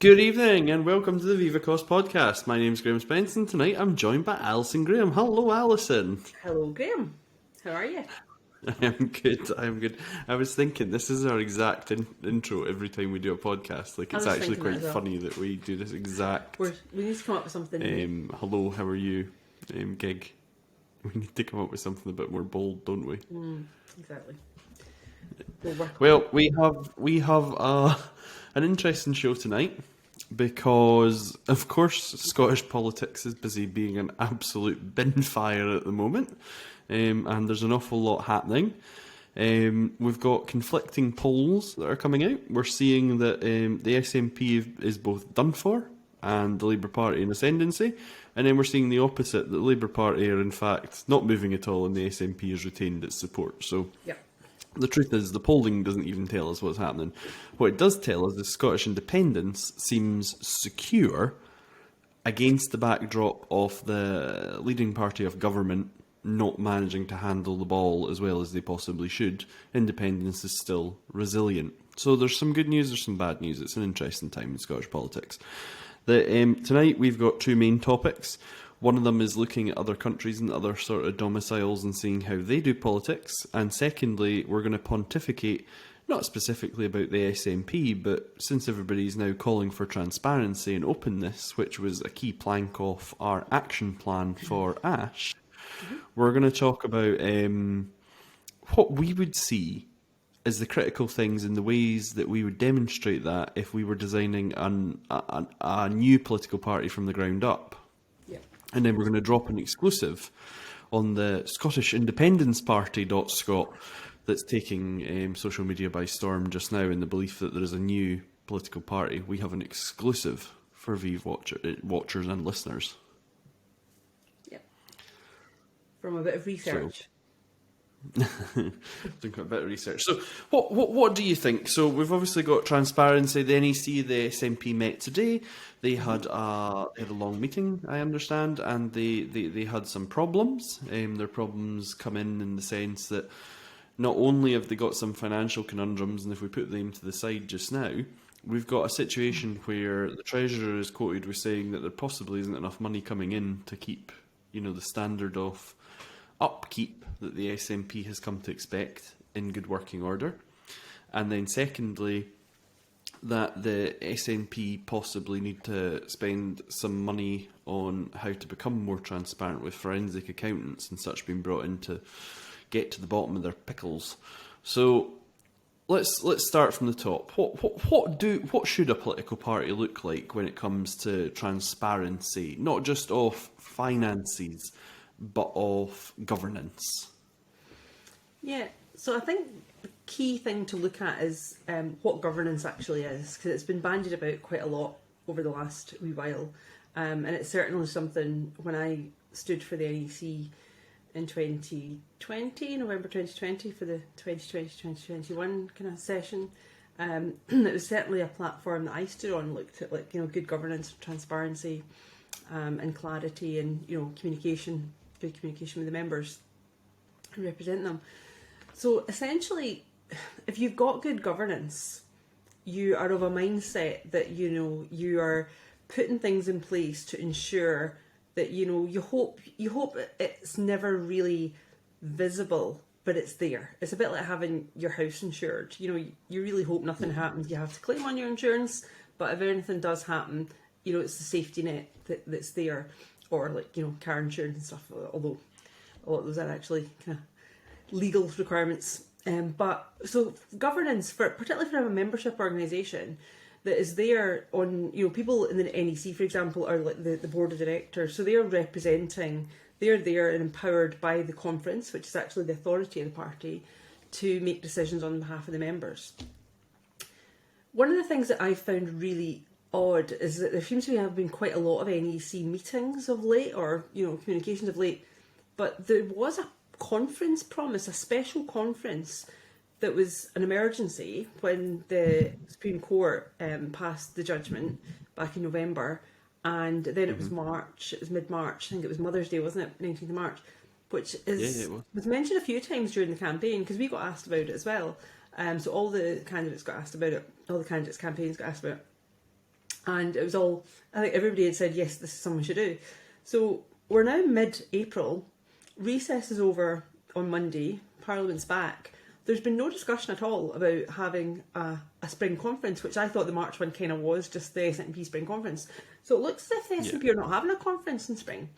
Good evening and welcome to the Viva Cost podcast. My name's Graham Spence and tonight I'm joined by Alison Graham. Hello, Alison. Hello, Graham. How are you? I am good. I was thinking this is our exact intro every time we do a podcast. Like, I it's was actually thinking that quite as well. funny that we do this exact We need to come up with something new. hello, how are you gig. We need to come up with something a bit more bold, don't we? Exactly. We'll work on Well, we have an interesting show tonight because, of course, Scottish politics is busy being an absolute bin fire at the moment, and there's an awful lot happening. We've got conflicting polls that are coming out. We're seeing that the SNP is both done for and the Labour Party in ascendancy, and then we're seeing the opposite, that the Labour Party are in fact not moving at all and the SNP has retained its support. So Yeah. the truth is, the polling doesn't even tell us what's happening. What it does tell us is Scottish independence seems secure against the backdrop of the leading party of government not managing to handle the ball as well as they possibly should. Independence is still resilient. So there's some good news, there's some bad news. It's an interesting time in Scottish politics. Tonight we've got two main topics. One of them is looking at other countries and other sort of domiciles and seeing how they do politics. And secondly, we're going to pontificate, not specifically about the SNP, but since everybody's now calling for transparency and openness, which was a key plank of our action plan for Ash, we're going to talk about what we would see as the critical things and the ways that we would demonstrate that if we were designing a new political party from the ground up. Yeah. And then we're going to drop an exclusive on the Scottish Independence Party.scot that's taking social media by storm just now in the belief that there is a new political party. We have an exclusive for Vive watchers and listeners. Yeah. From a bit of research. Doing a bit of research. So, what do you think? So, we've obviously got transparency. The NEC, the SNP met today. They had a long meeting, I understand, and they had some problems. Their problems come in the sense that not only have they got some financial conundrums, and if we put them to the side just now, we've got a situation where the Treasurer is quoted with saying that there possibly isn't enough money coming in to keep, the standard of upkeep that the SNP has come to expect in good working order. And then secondly, that the SNP possibly need to spend some money on how to become more transparent, with forensic accountants and such being brought in to get to the bottom of their pickles. So let's start from the top. What should a political party look like when it comes to transparency, not just of finances, but of governance? Yeah. So I think the key thing to look at is what governance actually is, because it's been bandied about quite a lot over the last wee while. And it's certainly something when I stood for the NEC in 2020, November 2020, for the 2020-2021 kind of session. It was certainly a platform that I stood on, looked at good governance, transparency, and clarity, and communication, good communication with the members who represent them. So essentially, if you've got good governance, you are of a mindset that you are putting things in place to ensure that you hope it's never really visible, but it's there. It's a bit like having your house insured. You really hope nothing happens. You have to claim on your insurance, but if anything does happen, it's the safety net that's there, or car insurance and stuff. Although a lot of those are actually kind of legal requirements. But so governance, particularly for a membership organisation that is there on, people in the NEC, for example, are like the board of directors. So they're there and empowered by the conference, which is actually the authority of the party, to make decisions on behalf of the members. One of the things that I found really odd is that there seems to have been quite a lot of NEC meetings of late, or communications of late, but there was a conference promise, a special conference that was an emergency when the Supreme Court passed the judgment back in November, and then it was March, it was mid-March, I think it was Mother's Day, wasn't it, 19th of March, which was mentioned a few times during the campaign, because we got asked about it as well. So all the candidates got asked about it, all the candidates' campaigns got asked about it. And it was all, I think everybody had said, yes, this is something we should do. So we're now mid-April, recess is over on Monday, Parliament's back. There's been no discussion at all about having a spring conference, which I thought the March one kind of was, just the SNP spring conference. So it looks as if the SNP are not having a conference in spring,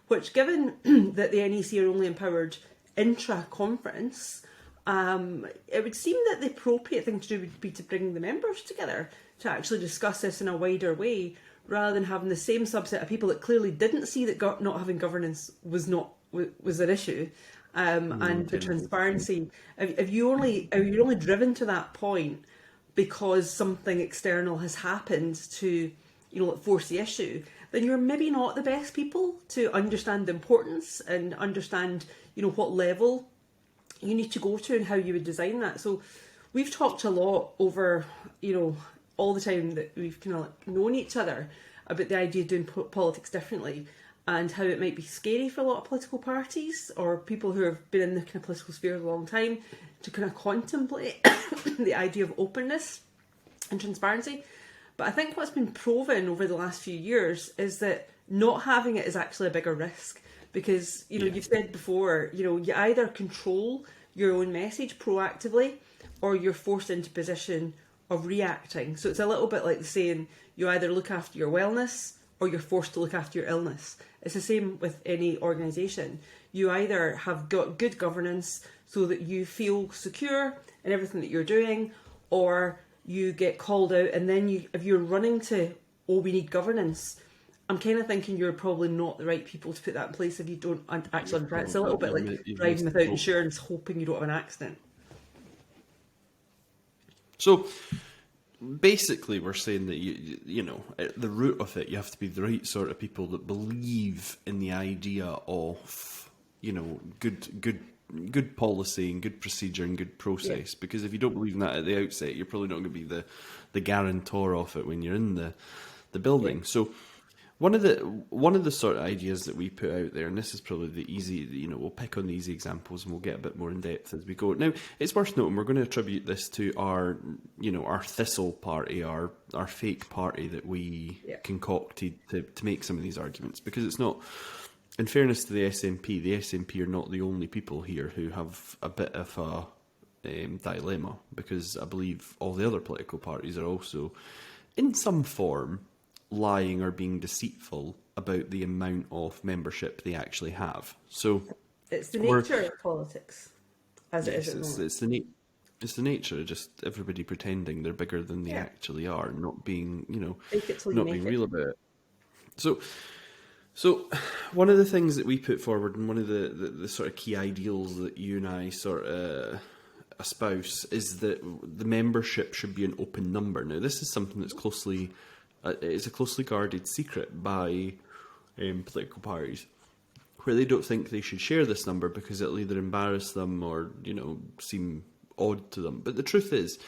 which, given that the NEC are only empowered intra-conference, it would seem that the appropriate thing to do would be to bring the members together to actually discuss this in a wider way, rather than having the same subset of people that clearly didn't see that not having governance was an issue. And the transparency. If you're only driven to that point because something external has happened to, force the issue, then you're maybe not the best people to understand the importance and understand, what level you need to go to and how you would design that. So we've talked a lot over, all the time that we've kind of known each other about the idea of doing politics differently, and how it might be scary for a lot of political parties or people who have been in the kind of political sphere a long time to kind of contemplate the idea of openness and transparency. But I think what's been proven over the last few years is that not having it is actually a bigger risk, because, you've said before, you either control your own message proactively or you're forced into a position of reacting. So it's a little bit like the saying, you either look after your wellness or you're forced to look after your illness. It's the same with any organisation. You either have got good governance so that you feel secure in everything that you're doing, or you get called out, and then if you're running to, we need governance, I'm kind of thinking you're probably not the right people to put that in place if you don't actually understand. It's a little bit like driving without insurance, hoping you don't have an accident. So basically, we're saying that at the root of it, you have to be the right sort of people that believe in the idea of good policy and good procedure and good process. Yeah. Because if you don't believe in that at the outset, you're probably not going to be the guarantor of it when you're in the building. Yeah. So one of the sort of ideas that we put out there, and this is probably the easy, we'll pick on the easy examples and we'll get a bit more in depth as we go. Now, it's worth noting we're going to attribute this to our Thistle party, our fake party that we concocted to make some of these arguments, because it's not. In fairness to the SNP are not the only people here who have a bit of a dilemma, because I believe all the other political parties are also, in some form, lying or being deceitful about the amount of membership they actually have. So it's the nature of politics, as it is at the moment. It's the nature of just everybody pretending they're bigger than they actually are, not being, not being real about it. So one of the things that we put forward, and one of the sort of key ideals that you and I sort of espouse, is that the membership should be an open number. Now, this is something that's it's a closely guarded secret by political parties, where they don't think they should share this number because it'll either embarrass them or, seem odd to them. But the truth is,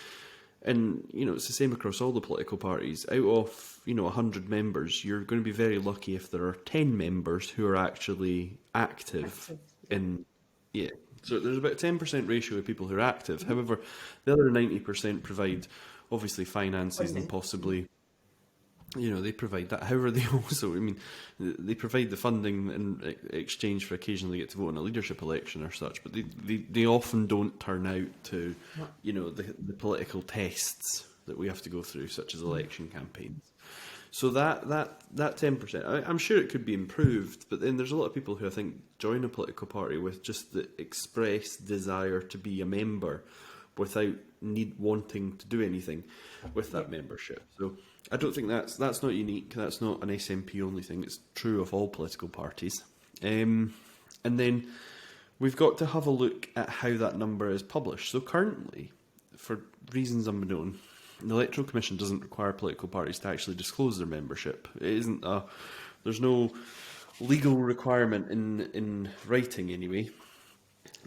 and, it's the same across all the political parties, out of, 100 members, you're going to be very lucky if there are 10 members who are actually active. So there's about a 10% ratio of people who are active. Mm-hmm. However, the other 90% provide, obviously, finances and possibly... they provide that. However, they also, they provide the funding in exchange for occasionally get to vote in a leadership election or such, but they often don't turn out to, the political tests that we have to go through, such as election campaigns. So that 10%, I'm sure it could be improved, but then there's a lot of people who I think join a political party with just the expressed desire to be a member without wanting to do anything with that membership. So I don't think that's not unique. That's not an SNP only thing. It's true of all political parties. And then we've got to have a look at how that number is published. So currently, for reasons unknown, the Electoral Commission doesn't require political parties to actually disclose their membership. There's no legal requirement in writing anyway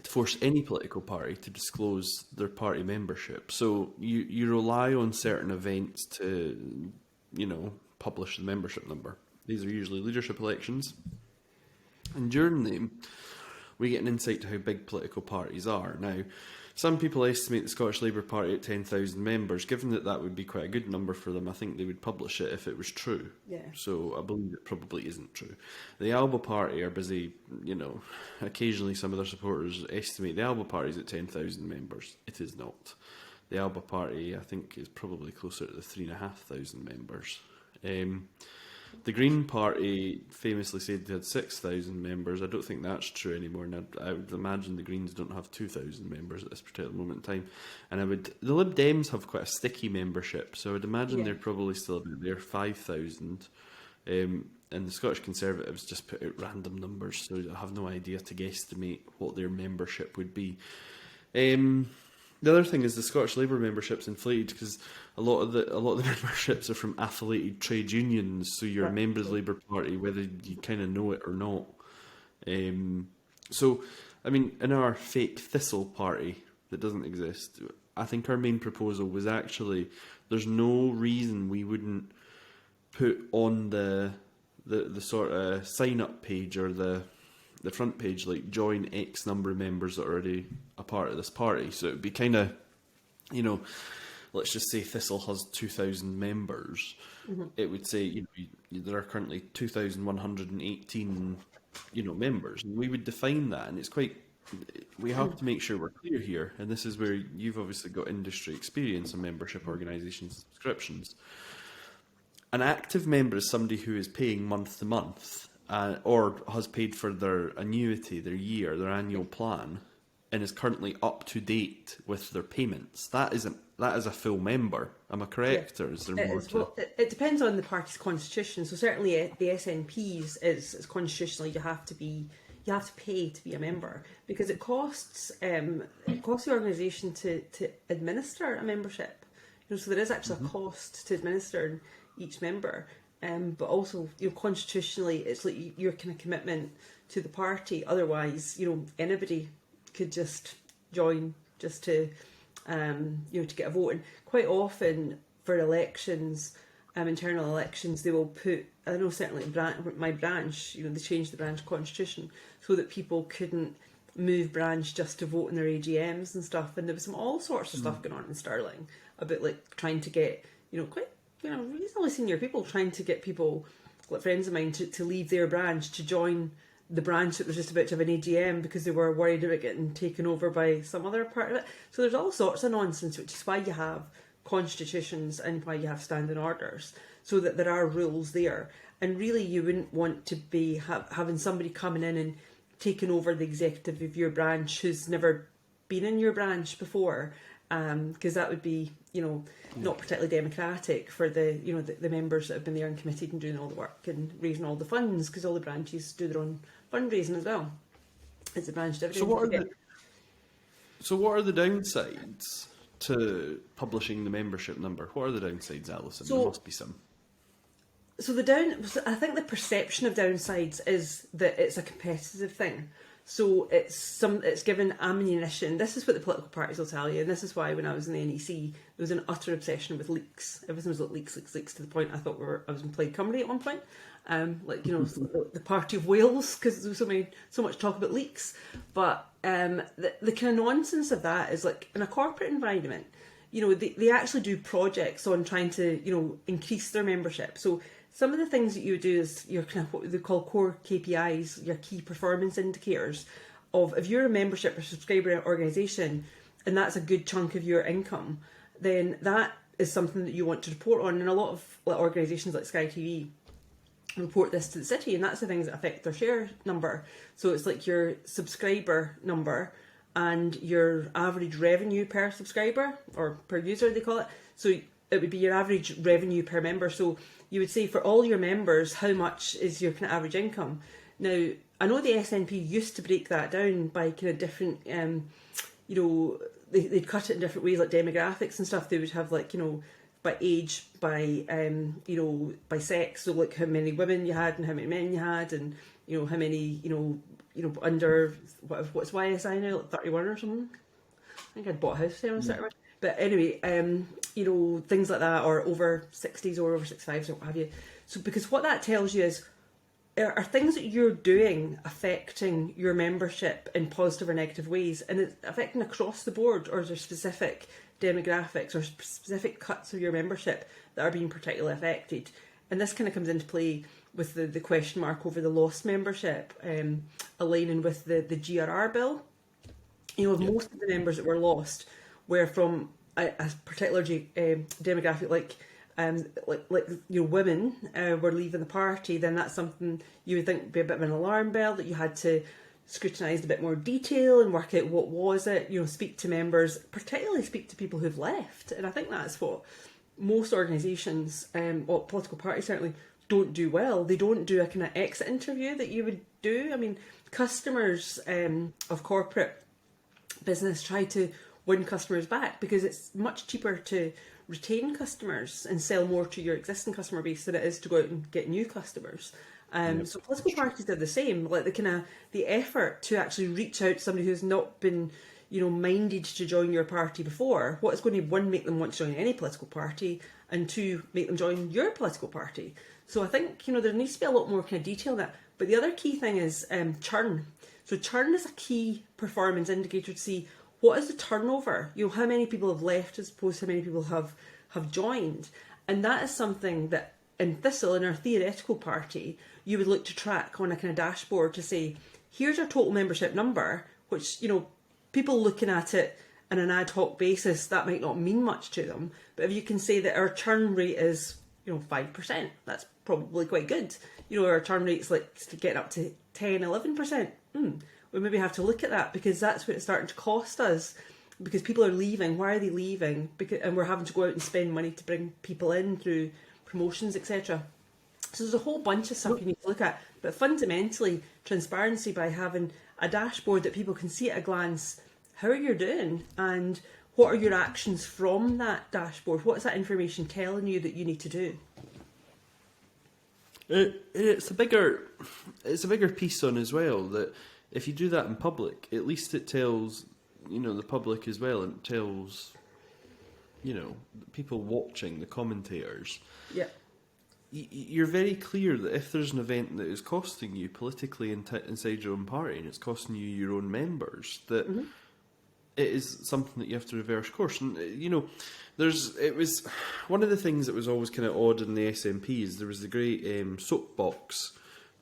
to force any political party to disclose their party membership. So you rely on certain events to, publish the membership number. These are usually leadership elections. And during them, we get an insight to how big political parties are. Now, some people estimate the Scottish Labour Party at 10,000 members. Given that that would be quite a good number for them, I think they would publish it if it was true. Yeah. So I believe it probably isn't true. The Alba Party are busy, occasionally some of their supporters estimate the Alba Party is at 10,000 members. It is not. The Alba Party, I think, is probably closer to the 3,500 members. The Green Party famously said they had 6,000 members. I don't think that's true anymore. And I would imagine the Greens don't have 2,000 members at this particular moment in time. And the Lib Dems have quite a sticky membership, so I would imagine they're probably still about there, 5,000. And the Scottish Conservatives just put out random numbers, so I have no idea to guesstimate what their membership would be. The other thing is the Scottish Labour membership's inflated because a lot of the memberships are from affiliated trade unions, so you're a member of the Labour Party whether you kind of know it or not. So, I mean, in our fake Thistle party that doesn't exist, I think our main proposal was actually there's no reason we wouldn't put on the sort of sign up page or the front page, like, join X number of members that are already a part of this party. So it would be kind of, let's just say Thistle has 2,000 members. Mm-hmm. It would say, there are currently 2,118, members. And we would define that. And it's we have to make sure we're clear here. And this is where you've obviously got industry experience in membership organisations and subscriptions. An active member is somebody who is paying month to month. Or has paid for their annuity, their annual plan, and is currently up to date with their payments. That is a full member. Am I correct, or is there more to? Well, it depends on the party's constitution. So certainly the SNP's is constitutional. You have to pay to be a member because it costs the organisation to administer a membership. So there is actually a cost to administer each member. But also, constitutionally, it's like your kind of commitment to the party. Otherwise, anybody could just join just to, to get a vote. And quite often for elections, internal elections, they will put. I know certainly my branch, they changed the branch constitution so that people couldn't move branch just to vote in their AGMs and stuff. And there was all sorts of stuff going on in Stirling about like trying to get quite. Reasonably senior people trying to get people, like friends of mine, to leave their branch to join the branch that was just about to have an AGM because they were worried about getting taken over by some other part of it. So there's all sorts of nonsense, which is why you have constitutions and why you have standing orders, so that there are rules there. And really, you wouldn't want to be having somebody coming in and taking over the executive of your branch who's never been in your branch before, because that would be, not particularly democratic for the members that have been there and committed and doing all the work and raising all the funds, because all the branches do their own fundraising as well. It's a branch dividend. So what are the downsides to publishing the membership number? What are the downsides, Alison? There must be some. So I think the perception of downsides is that it's a competitive thing. So it's given ammunition. This is what the political parties will tell you, and this is why when I was in the NEC, there was an utter obsession with leaks. Everything was like leaks, to the point I thought I was in Plaid Cymru at one point. The Party of Wales, because there was so much talk about leaks. But the kind of nonsense of that is like in a corporate environment, they actually do projects on trying to increase their membership. So some of the things that you would do is your kind of what they call core KPIs, your key performance indicators of if you're a membership or subscriber organisation and that's a good chunk of your income, then that is something that you want to report on. And a lot of organisations like Sky TV report this to the city, and that's the things that affect their share number. So it's like your subscriber number and your average revenue per subscriber or per user, they call it. So it would be your average revenue per member. So you would say for all your members, how much is your kind of average income? Now, I know the SNP used to break that down by kind of different, they'd cut it in different ways, like demographics and stuff. They would have like, by age, by, by sex. So like how many women you had and how many men you had and, how many, under, what's YSI now, like 31 or something? I think I'd bought a house there on Saturday. But anyway, things like that, or over 60s or over 65s or what have you. So because what that tells you is are things that you're doing affecting your membership in positive or negative ways, and it's affecting across the board, or is there specific demographics or specific cuts of your membership that are being particularly affected? And this kind of comes into play with the question mark over the lost membership, aligning with the GRR bill. You know, most of the members that were lost were from a particular demographic, like you know, women were leaving the party. Then that's something you would think would be a bit of an alarm bell, that you had to scrutinise a bit more detail and work out what was it. You know, speak to members, particularly speak to people who've left. And I think that's what most organisations, or political parties certainly, don't do well. They don't do a kind of exit interview that you would do. I mean, customers of corporate business try to win customers back because it's much cheaper to retain customers and sell more to your existing customer base than it is to go out and get new customers. So political parties are the same. Like the effort to actually reach out to somebody who's not been, you know, minded to join your party before. What is going to, one, make them want to join any political party, and two, make them join your political party. So I think, you know, there needs to be a lot more kind of detail in that. But the other key thing is churn. So churn is a key performance indicator to see what is the turnover. You know, how many people have left as opposed to how many people have joined. And that is something that in Thistle, in our theoretical party, you would look to track on a kind of dashboard to say, here's our total membership number, which, you know, people looking at it on an ad hoc basis, that might not mean much to them. But if you can say that our churn rate is, you know, 5%, that's probably quite good. You know, our churn rate's like getting up to 10, 11%. We maybe have to look at that, because that's what it's starting to cost us. Because people are leaving. Why are they leaving? And we're having to go out and spend money to bring people in through promotions, etc. So there's a whole bunch of stuff you need to look at. But fundamentally, transparency, by having a dashboard that people can see at a glance how you're doing and what are your actions from that dashboard. What is that information telling you that you need to do? It's a bigger piece on as well, that if you do that in public, at least it tells, you know, the public as well, and it tells, you know, people watching, the commentators. Yeah. You're very clear that if there's an event that is costing you politically inside your own party, and it's costing you your own members, that it is something that you have to reverse course. And, you know, it was one of the things that was always kind of odd in the SNP is there was the great soapbox,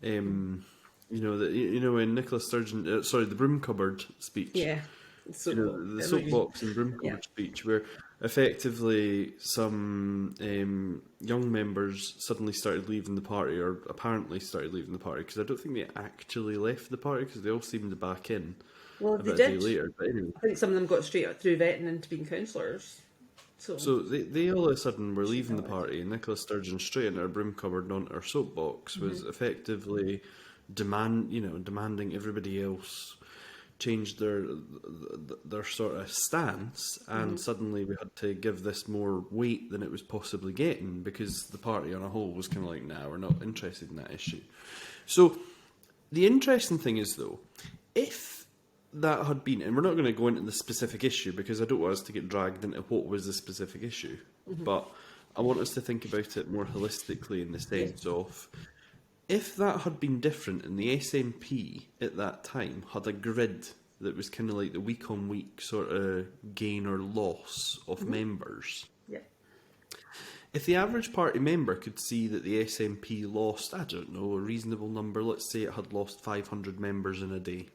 when Nicola Sturgeon, the broom cupboard speech. Yeah. The soapbox and broom cupboard speech, where effectively some young members suddenly started leaving the party, or apparently started leaving the party, because I don't think they actually left the party, because they all seemed to back in. Well, a they bit did. A day later, but anyway. I think some of them got straight up through vetting into being councillors. So they all of a sudden were leaving the party, and Nicola Sturgeon, straight into her broom cupboard and onto her soapbox, was effectively demanding everybody else change their sort of stance, and suddenly we had to give this more weight than it was possibly getting, because the party on a whole was kind of like, nah, we're not interested in that issue. So the interesting thing is, though, if that had been, and we're not going to go into the specific issue because I don't want us to get dragged into what was the specific issue, but I want us to think about it more holistically in the sense of, if that had been different and the SNP at that time had a grid that was kind of like the week-on-week sort of gain or loss of members, if the average party member could see that the SNP lost, I don't know, a reasonable number, let's say it had lost 500 members in a day,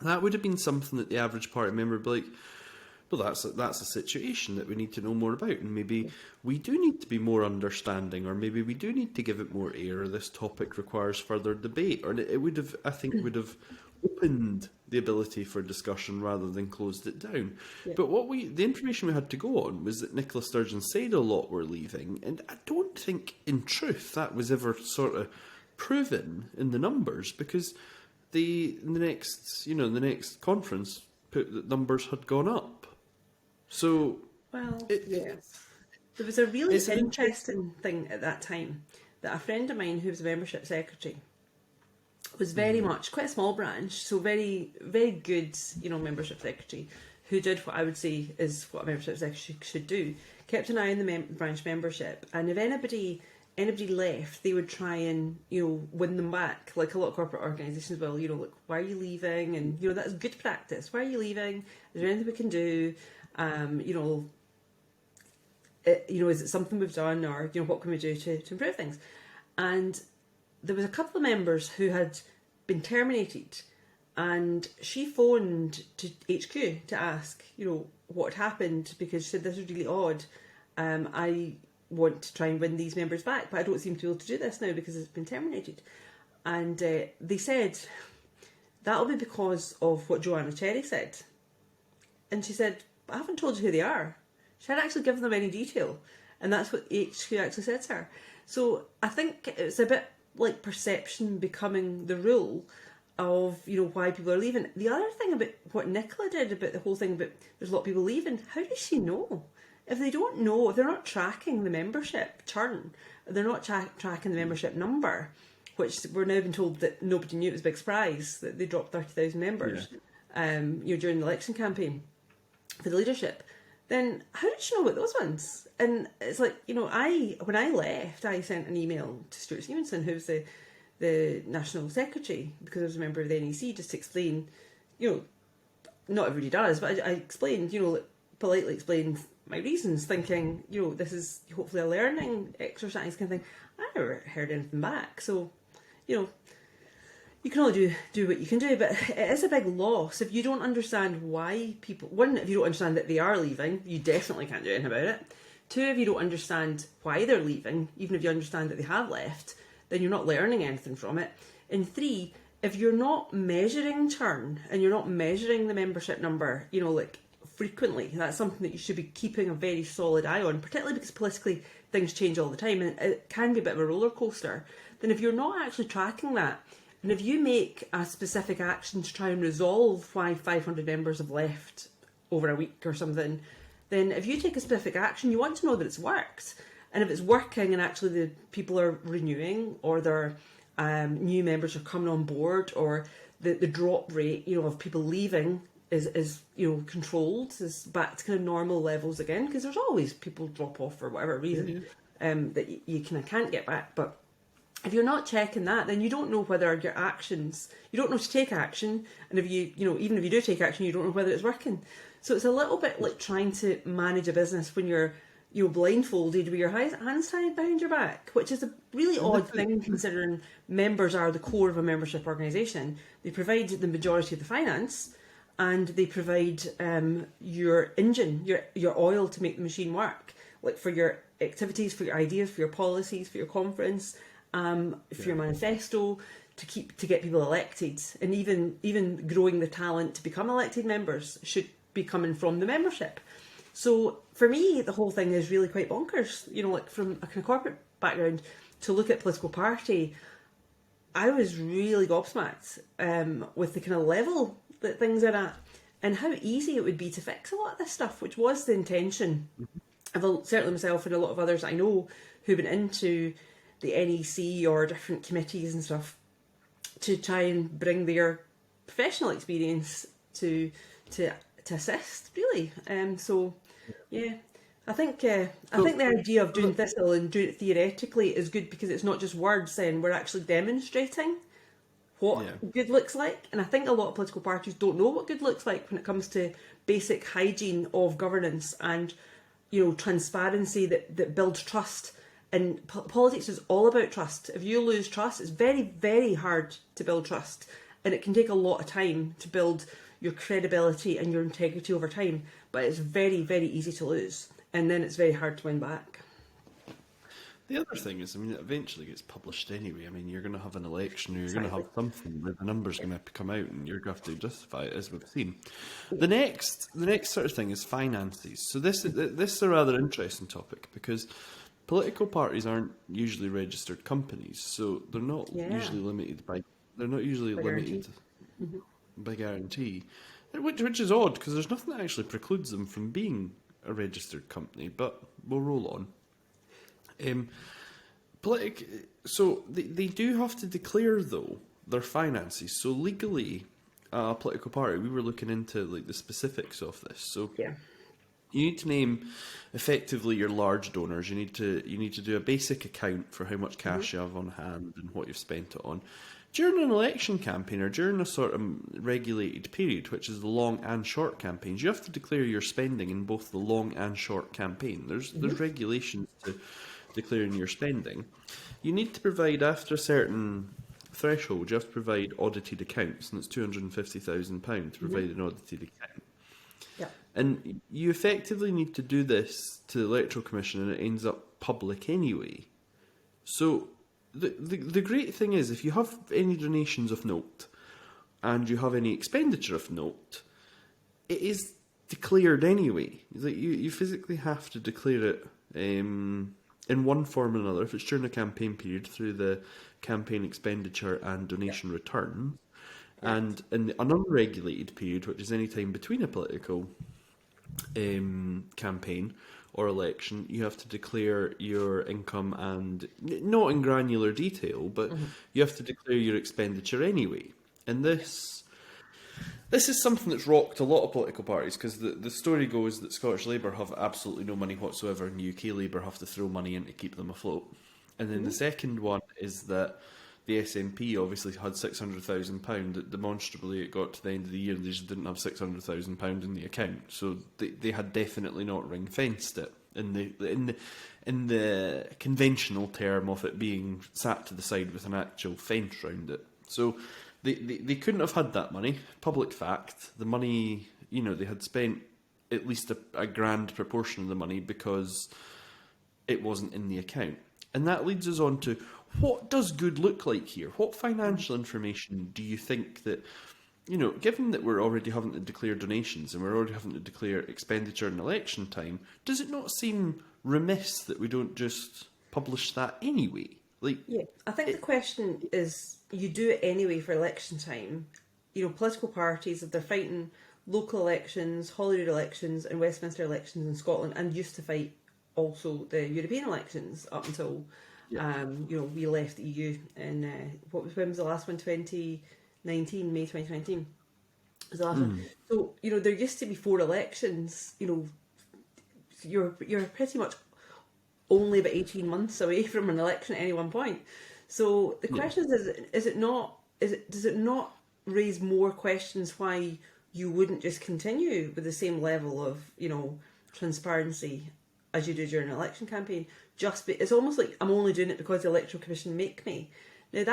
that would have been something that the average party member would be like, well, that's a situation that we need to know more about, and maybe we do need to be more understanding, or maybe we do need to give it more air, or this topic requires further debate, or it would have, I think, would have opened the ability for discussion rather than closed it down. But the information we had to go on was that Nicola Sturgeon said a lot were leaving, and I don't think, in truth, that was ever sort of proven in the numbers, because the next conference put that numbers had gone up. So, there was a really interesting thing at that time, that a friend of mine who was a membership secretary was very much, quite a small branch, so very, very good, membership secretary, who did what I would say is what a membership secretary should do, kept an eye on the branch membership, and if anybody anybody left, they would try and, win them back, like a lot of corporate organisations will, like, why are you leaving? And, that's good practice. Why are you leaving? Is there anything we can do? Is it something we've done, or, what can we do to improve things? And there was a couple of members who had been terminated, and she phoned to HQ to ask, what had happened, because she said, this is really odd. I want to try and win these members back, but I don't seem to be able to do this now because it's been terminated. And they said, that'll be because of what Joanna Cherry said. And she said, I haven't told you who they are. She hadn't actually given them any detail. And that's what HQ actually said to her. So I think it's a bit like perception becoming the rule of, why people are leaving. The other thing about what Nicola did about the whole thing about there's a lot of people leaving, how does she know? If they don't know, if they're not tracking the membership churn, they're not tracking the membership number, which we're now been told that nobody knew, it was a big surprise that they dropped 30,000 members during the election campaign for the leadership, then how did she know about those ones? And it's like, when I left, I sent an email to Stuart Stevenson, who's the National Secretary, because I was a member of the NEC, just to explain, not everybody does, but I explained, politely explained my reasons, thinking, this is hopefully a learning exercise kind of thing. I never heard anything back. So, you can only do what you can do, but it is a big loss if you don't understand why people... One, if you don't understand that they are leaving, you definitely can't do anything about it. Two, if you don't understand why they're leaving, even if you understand that they have left, then you're not learning anything from it. And three, if you're not measuring churn and you're not measuring the membership number, frequently, that's something that you should be keeping a very solid eye on, particularly because politically things change all the time and it can be a bit of a roller coaster. Then if you're not actually tracking that, and if you make a specific action to try and resolve why 500 members have left over a week or something, then if you take a specific action, you want to know that it's worked. And if it's working and actually the people are renewing, or their new members are coming on board, or the drop rate, of people leaving is controlled, is back to kind of normal levels again, because there's always people drop off for whatever reason that you kind of can't get back. But if you're not checking that, then you don't know whether your actions, you don't know to take action, and if you even if you do take action, you don't know whether it's working. So it's a little bit like trying to manage a business when you're blindfolded with your hands tied behind your back, which is a really odd thing considering members are the core of a membership organisation. They provide the majority of the finance, and they provide your engine, your oil to make the machine work, like for your activities, for your ideas, for your policies, for your conference, for your manifesto, to get people elected, and even growing the talent to become elected members should be coming from the membership. So for me, the whole thing is really quite bonkers. Like from a kind of corporate background, to look at political party, I was really gobsmacked with the kind of level that things are at, and how easy it would be to fix a lot of this stuff, which was the intention of certainly myself and a lot of others I know who went into the NEC or different committees and stuff to try and bring their professional experience to assist, really. So yeah, I think the idea of doing Thistle and doing it theoretically is good, because it's not just words saying, we're actually demonstrating what good looks like. And I think a lot of political parties don't know what good looks like when it comes to basic hygiene of governance and transparency that builds trust. And politics is all about trust. If you lose trust, it's very, very hard to build trust, and it can take a lot of time to build your credibility and your integrity over time, but it's very, very easy to lose, and then it's very hard to win back. The other thing is, it eventually gets published anyway. You're going to have an election, or you're going to have something where the numbers are going to come out, and you're going to have to justify it, as we've seen. The next sort of thing is finances. So this is a rather interesting topic, because political parties aren't usually registered companies, so they're not usually limited by by guarantee, which is odd, because there's nothing that actually precludes them from being a registered company. But we'll roll on. So they do have to declare, though, their finances. So legally, a political party, we were looking into the specifics of this. So You need to name effectively your large donors. You need to do a basic account for how much cash you have on hand and what you've spent it on. During an election campaign or during a sort of regulated period, which is the long and short campaigns, you have to declare your spending in both the long and short campaign. There's regulations to declaring your spending. You need to provide, after a certain threshold, you have to provide audited accounts, and it's £250,000 to provide an audited account. Yeah. And you effectively need to do this to the Electoral Commission, and it ends up public anyway. So the great thing is, if you have any donations of note and you have any expenditure of note, it is declared anyway. Like you physically have to declare it in one form or another, if it's during a campaign period, through the campaign expenditure and donation returns. And in an unregulated period, which is any time between a political campaign or election, you have to declare your income, and not in granular detail, but you have to declare your expenditure anyway. And this is something that's rocked a lot of political parties, because the story goes that Scottish Labour have absolutely no money whatsoever, and UK Labour have to throw money in to keep them afloat. And then the second one is that the SNP obviously had £600,000 that demonstrably it got to the end of the year and they just didn't have £600,000 in the account. So they had definitely not ring fenced it in the conventional term of it being sat to the side with an actual fence round it. So they couldn't have had that money. Public fact. The money, they had spent at least a grand proportion of the money because it wasn't in the account. And that leads us on to, what does good look like here? What financial information do you think that, given that we're already having to declare donations and we're already having to declare expenditure in election time, does it not seem remiss that we don't just publish that anyway? Yeah, I think the question is, you do it anyway for election time. Political parties, if they're fighting local elections, Holyrood elections and Westminster elections in Scotland, and used to fight also the European elections up until we left the EU in when was the last one? 2019, May 2019 was the last one. So there used to be 4 elections. You're pretty much only about 18 months away from an election at any one point. So the question is does it not raise more questions why you wouldn't just continue with the same level of transparency as you do during an election campaign? It's almost like I'm only doing it because the Electoral Commission make me. Now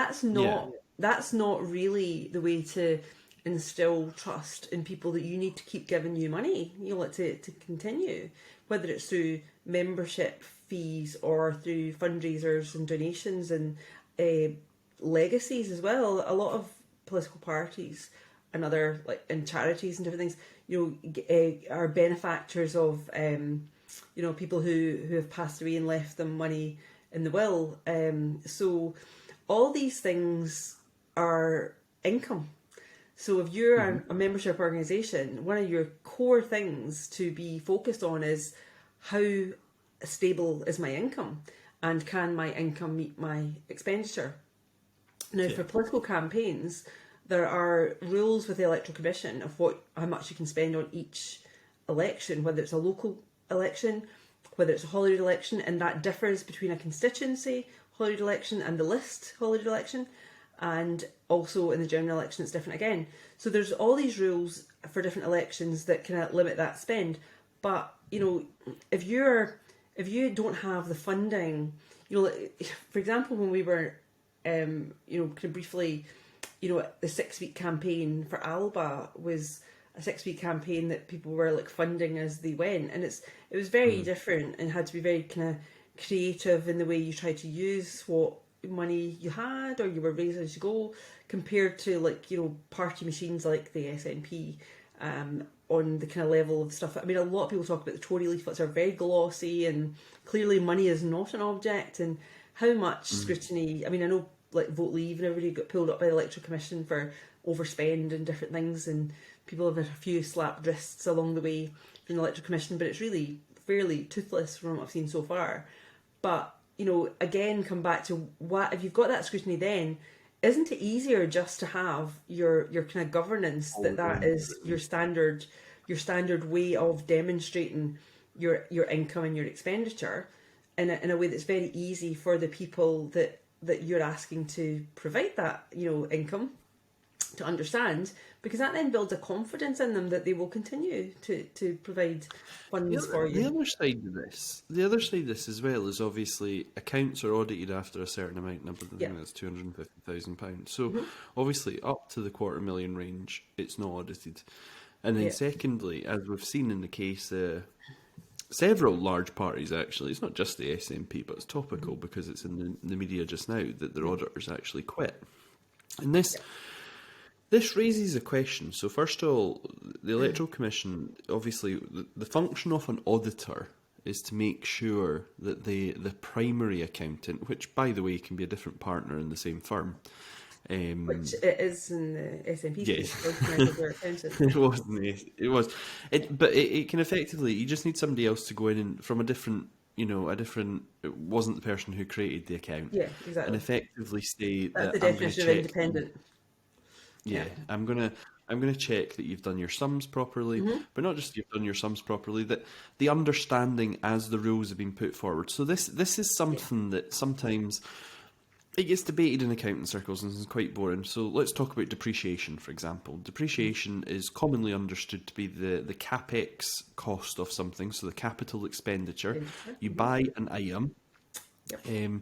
that's not really the way to instill trust in people, that you need to keep giving you money, to continue, whether it's through membership fees or through fundraisers and donations and legacies as well. A lot of political parties and other and charities and different things, are benefactors of people who have passed away and left them money in the will. So all these things are income. So if you're a membership organisation, one of your core things to be focused on is, how stable is my income, and can my income meet my expenditure? Now, for political campaigns, there are rules with the Electoral Commission of how much you can spend on each election, whether it's a local election, whether it's a Holyrood election, and that differs between a constituency Holyrood election and the list Holyrood election, and also in the general election it's different again. So there's all these rules for different elections that kind of limit that spend. But if you don't have the funding, for example, when we were kind of briefly, the 6-week campaign for Alba was a 6-week campaign that people were funding as they went, and it was very different, and had to be very kind of creative in the way you tried to use what money you had or you were raising as you go, compared to party machines like the SNP, on the kind of level of stuff. I mean, a lot of people talk about the Tory leaflets are very glossy, and clearly money is not an object, and how much scrutiny. I mean, I know Vote Leave and everybody got pulled up by the Electoral Commission for overspend and different things, and people have had a few slapped wrists along the way from the Electoral Commission, but it's really fairly toothless from what I've seen so far. But, again, come back to if you've got that scrutiny, then isn't it easier just to have your kind of governance, that is your standard your standard way of demonstrating your income and your expenditure in a way that's very easy for the people that you're asking to provide that, income, to understand, because that then builds a confidence in them that they will continue to provide funds for The you. other side of this, as well, is obviously accounts are audited after a certain amount, and I think Yeah. that's £250,000. So obviously up to the £250,000 range, it's not audited. And then Yeah. secondly, as we've seen in the case, several large parties actually, it's not just the SNP, but it's topical because it's in the media just now that their auditors actually quit. And this raises a question. So first of all, the Electoral Commission, obviously, the function of an auditor is to make sure that the primary accountant, which by the way can be a different partner in the same firm, Which it is in the SNP Yes. case. it wasn't. It was. But it can effectively. You just need somebody else to go in and from a different. It wasn't the person who created the account. Yeah, exactly. And effectively say That's that the I'm going to definition of check. independent. Yeah, I'm gonna check that you've done your sums properly, but not just you've done your sums properly. That the understanding as the rules have been put forward. So this is something that sometimes it gets debated in accounting circles and is quite boring. So let's talk about depreciation, for example. Depreciation is commonly understood to be the capex cost of something, so the capital expenditure. You buy an item. Yep.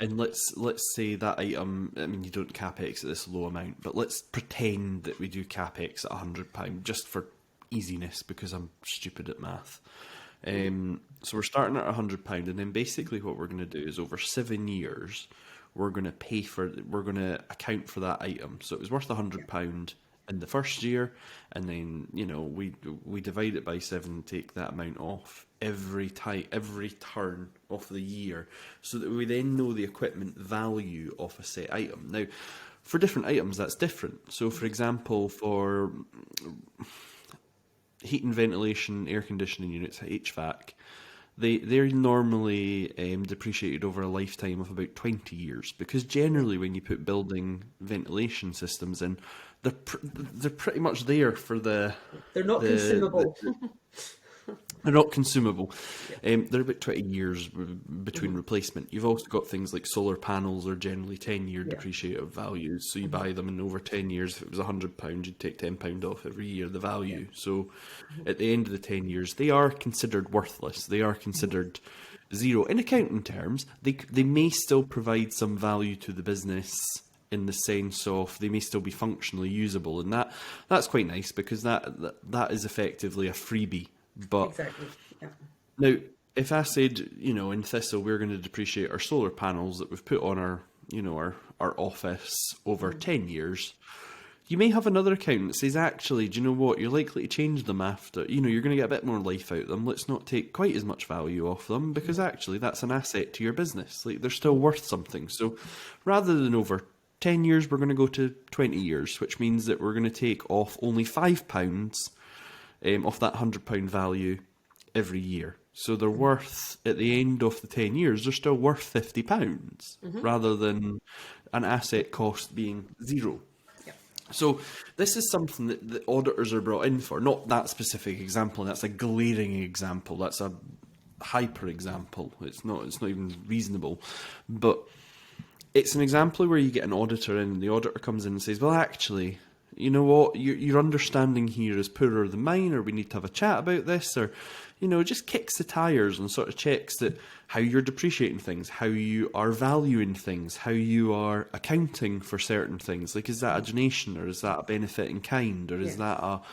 And let's say that item. I mean, you don't capex at this low amount, but let's pretend that we do capex at £100 just for easiness because I'm stupid at math. So we're starting at £100, and then basically what we're going to do is over 7 years, we're going to account for that item. So it was worth £100 in the first year, and then we divide it by 7, take that amount off every turn of the year, so that we then know the equipment value of a set item. Now, for different items, that's different. So, for example, for heat and ventilation, air conditioning units, HVAC, they're normally depreciated over a lifetime of about 20 years, because generally when you put building ventilation systems in, they're pretty much there for They're not consumable. They're not consumable. They're about 20 years between replacement. You've also got things like solar panels are generally 10-year depreciative values. So you buy them, and over 10 years, if it was £100, you'd take £10 off every year, the value. So at the end of the 10 years, they are considered worthless. They are considered zero. In accounting terms, they may still provide some value to the business in the sense of they may still be functionally usable. And that's quite nice, because that is effectively a freebie. But Exactly. Yeah. now, if I said, in Thistle, we're going to depreciate our solar panels that we've put on our office over 10 years, you may have another accountant that says, actually, do you know what? You're likely to change them after, you're going to get a bit more life out of them. Let's not take quite as much value off them, because actually that's an asset to your business. Like, they're still worth something. So rather than over 10 years, we're going to go to 20 years, which means that we're going to take off only £5 off that £100 value every year. So they're worth, at the end of the 10 years, they're still worth £50, rather than an asset cost being zero. Yeah. So this is something that the auditors are brought in for, not that specific example. That's a glaring example. That's a hyper example. It's not even reasonable. But it's an example where you get an auditor in, and the auditor comes in and says, well, actually, you know what, your understanding here is poorer than mine, or we need to have a chat about this, or, just kicks the tyres and sort of checks that how you're depreciating things, how you are valuing things, how you are accounting for certain things. Like, is that a donation, or is that a benefit in kind, or is that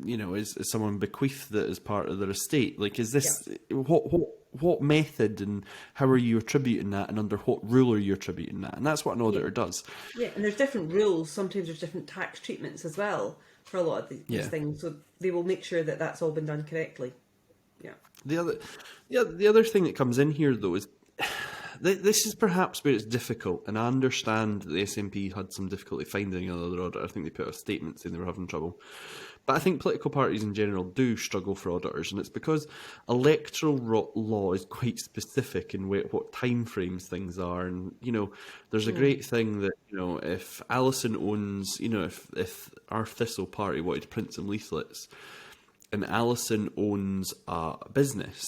is someone bequeathed it as part of their estate? Like, is this, what method and how are you attributing that, and under what rule are you attributing that? And that's what an auditor does. Yeah, and there's different rules. Sometimes there's different tax treatments as well for a lot of these things. So they will make sure that that's all been done correctly. Yeah. The other thing that comes in here, though, is this is perhaps where it's difficult, and I understand that the SNP had some difficulty finding another auditor. I think they put a statement saying they were having trouble. But I think political parties in general do struggle for auditors, and it's because electoral law is quite specific in what timeframes things are. And, there's a great thing that, if Alison owns, if our Thistle party wanted to print some leaflets, and Alison owns a business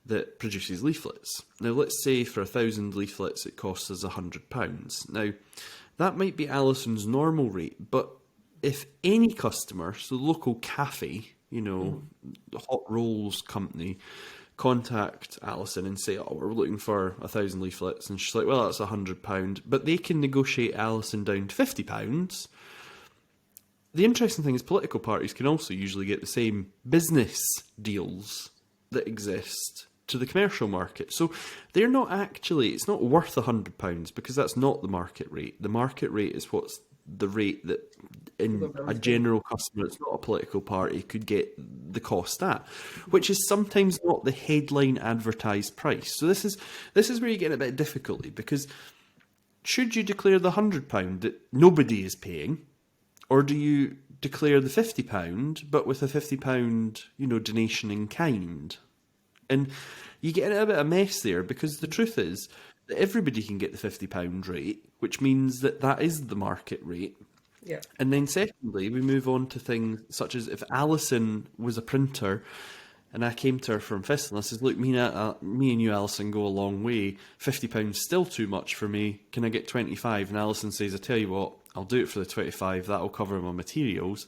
that produces leaflets. Now, let's say for 1,000 leaflets it costs us £100. Now, that might be Alison's normal rate, but if any customer, so the local cafe, the hot rolls company, contact Alison and say, oh, we're looking for 1,000 leaflets, and she's like, well, that's £100, but they can negotiate Alison down to £50. The interesting thing is political parties can also usually get the same business deals that exist to the commercial market. So they're not actually, it's not worth £100 because that's not the market rate. The market rate is what's the rate that in a general customer, it's not a political party, could get the cost at, which is sometimes not the headline advertised price. So this is where you get a bit of difficulty, because should you declare the £100 that nobody is paying, or do you declare the £50 but with a £50 donation in kind? And you get in a bit of a mess there, because the truth is that everybody can get the £50 rate, which means that is the market rate. Yeah. And then secondly, we move on to things such as if Alison was a printer and I came to her from Thistle and I says, look, me and you, Alison, go a long way. £50 still too much for me. Can I get 25? And Alison says, I tell you what, I'll do it for the 25. That'll cover my materials.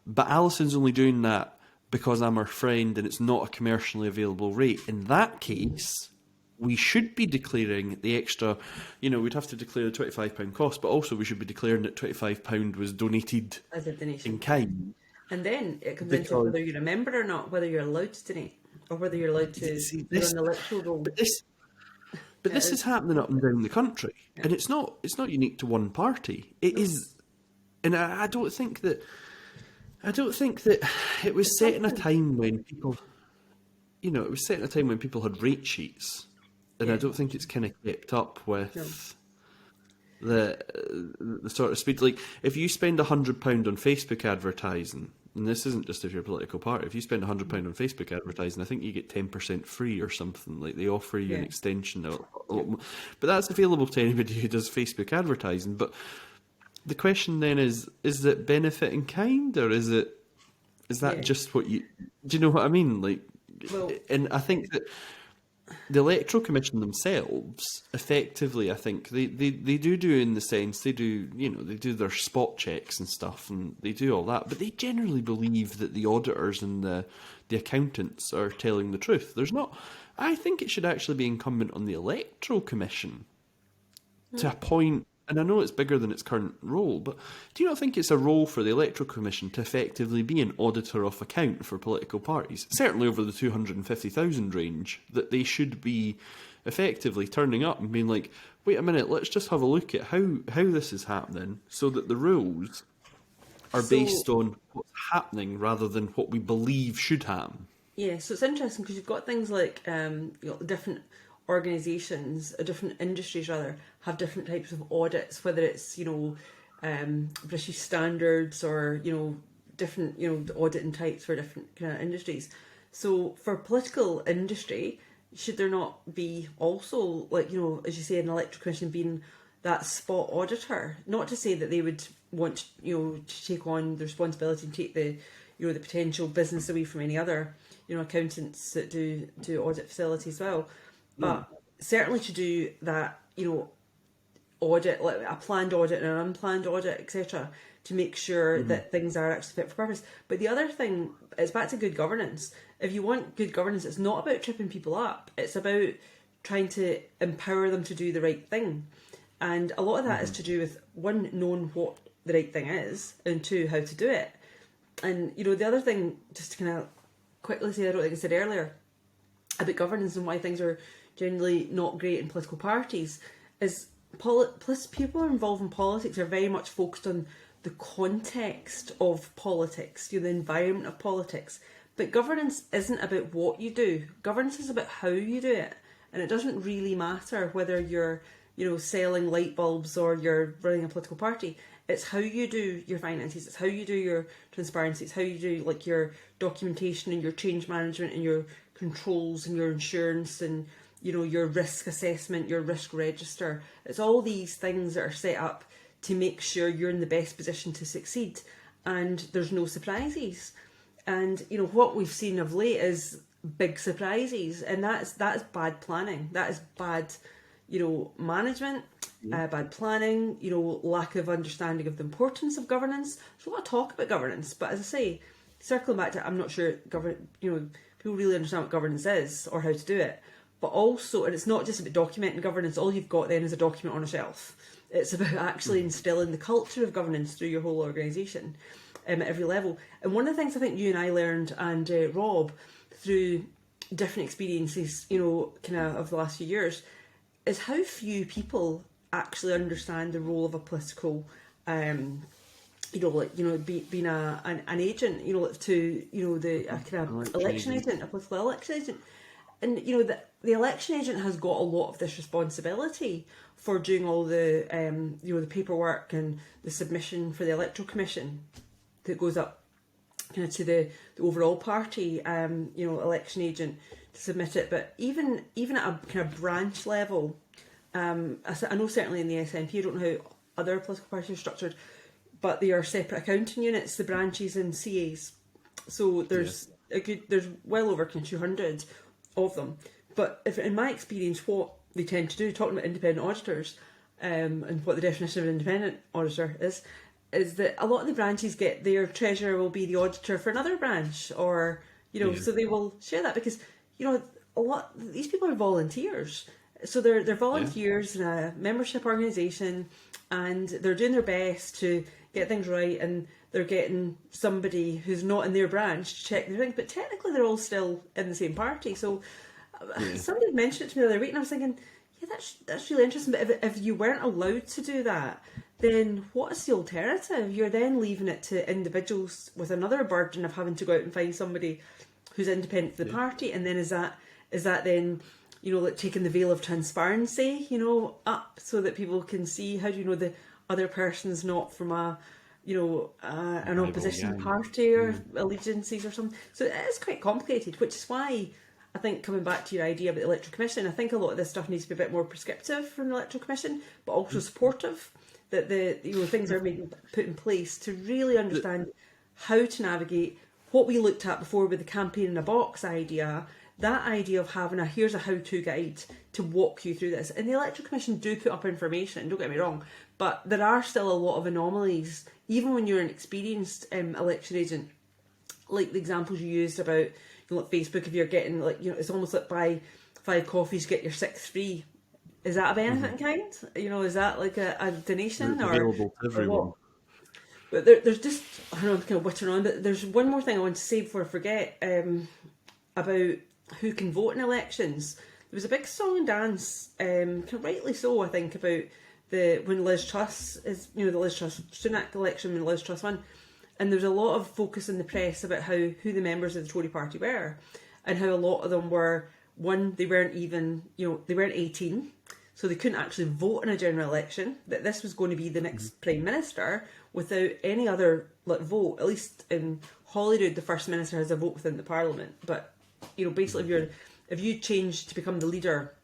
But Alison's only doing that because I'm her friend and it's not a commercially available rate. In that case, we should be declaring the extra, we'd have to declare the £25 cost, but also we should be declaring that £25 was donated as a donation in kind. And then it comes into whether you're a member or not, whether you're allowed to donate, or whether you're allowed to do an electoral roll. But this is happening up and down the country, and it's not unique to one party. It is, and I don't think that it was set in a time when people, it was set in a time when people had rate sheets, and I don't think it's kind of kept up with the sort of speed. Like, if you spend £100 on Facebook advertising, and this isn't just if you're a political party, if you spend £100 on Facebook advertising, I think you get 10% free or something. Like, they offer you an extension. But that's available to anybody who does Facebook advertising. But the question then is it benefit in kind, or is that just what you... Do you know what I mean? Like, and I think that the Electoral Commission themselves, effectively, I think they do in the sense they do, they do their spot checks and stuff, and they do all that, but they generally believe that the auditors and the accountants are telling the truth. I think it should actually be incumbent on the Electoral Commission to appoint, and I know it's bigger than its current role, but do you not think it's a role for the Electoral Commission to effectively be an auditor of account for political parties? Certainly over the 250,000 range, that they should be effectively turning up and being like, wait a minute, let's just have a look at how this is happening, so that the rules are based on what's happening rather than what we believe should happen. Yeah, so it's interesting because you've got things like different organisations, different industries rather, have different types of audits, whether it's British standards or different auditing types for different kind of industries. So for political industry, should there not be also, like, as you say, an Electoral Commission being that spot auditor? Not to say that they would want to take on the responsibility and take the the potential business away from any other accountants that do audit facilities as well, but certainly to do that audit, like a planned audit and an unplanned audit, etc., to make sure that things are actually fit for purpose. But the other thing is back to good governance. If you want good governance, it's not about tripping people up. It's about trying to empower them to do the right thing. And a lot of that is to do with, one, knowing what the right thing is, and two, how to do it. And, the other thing, just to kind of quickly say, I don't think I said earlier, about governance and why things are generally not great in political parties, is people involved in politics are very much focused on the context of politics, the environment of politics. But governance isn't about what you do. Governance is about how you do it. And it doesn't really matter whether you're, selling light bulbs or you're running a political party. It's how you do your finances, it's how you do your transparency, it's how you do like your documentation and your change management and your controls and your insurance and your risk assessment, your risk register. It's all these things that are set up to make sure you're in the best position to succeed and there's no surprises. And what we've seen of late is big surprises, and that's bad planning. That is bad, management, bad planning. Lack of understanding of the importance of governance. There's a lot of talk about governance, but as I say, circling back to, I'm not sure people really understand what governance is or how to do it. But also, and it's not just about documenting governance. All you've got then is a document on a shelf. It's about actually instilling the culture of governance through your whole organisation at every level. And one of the things I think you and I learned, and Rob, through different experiences, kind of the last few years, is how few people actually understand the role of a political, being an agent, to the kind of election agent, a political election agent. And the election agent has got a lot of this responsibility for doing all the the paperwork and the submission for the electoral commission that goes up kind of to the overall party election agent to submit it. But even at a kind of branch level, I know certainly in the SNP, I don't know how other political parties are structured, but they are separate accounting units, the branches and CAs. So there's there's well over kind of 200 of them. But if in my experience, what they tend to do, talking about independent auditors, and what the definition of an independent auditor is that a lot of the branches get their treasurer will be the auditor for another branch, or so they will share that, because a lot these people are volunteers, so they're volunteers in a membership organisation, and they're doing their best to get things right, and they're getting somebody who's not in their branch to check their things, but technically they're all still in the same party. So somebody mentioned it to me the other week, and I was thinking, that's really interesting. But if you weren't allowed to do that, then what is the alternative? You're then leaving it to individuals with another burden of having to go out and find somebody who's independent of the party, and then is that then like taking the veil of transparency up so that people can see, how do you know the other person's not from an opposition party or allegiances or something. So it is quite complicated, which is why I think, coming back to your idea about the Electoral Commission, I think a lot of this stuff needs to be a bit more prescriptive from the Electoral Commission, but also supportive, that the things are being put in place to really understand how to navigate what we looked at before with the campaign in a box idea. That idea of having here's a how-to guide to walk you through this. And the Electoral Commission do put up information, don't get me wrong, but there are still a lot of anomalies, even when you're an experienced election agent, like the examples you used about like Facebook. If you're getting it's almost like buy 5 coffees, get your 6th free. Is that a benefit in kind? Is that like a donation or available to everyone? But there's just, I don't know, I'm kind of wittering on, but there's one more thing I want to say before I forget about who can vote in elections. There was a big song and dance, kind of rightly so, I think, about when Liz Truss the Liz Truss Sunak election, when Liz Truss won, and there was a lot of focus in the press about who the members of the Tory party were, and how a lot of them were, one, they weren't even, they weren't 18, so they couldn't actually vote in a general election, that this was going to be the next Prime Minister without any other vote. At least in Holyrood, the First Minister has a vote within the Parliament, but basically if you change to become the leader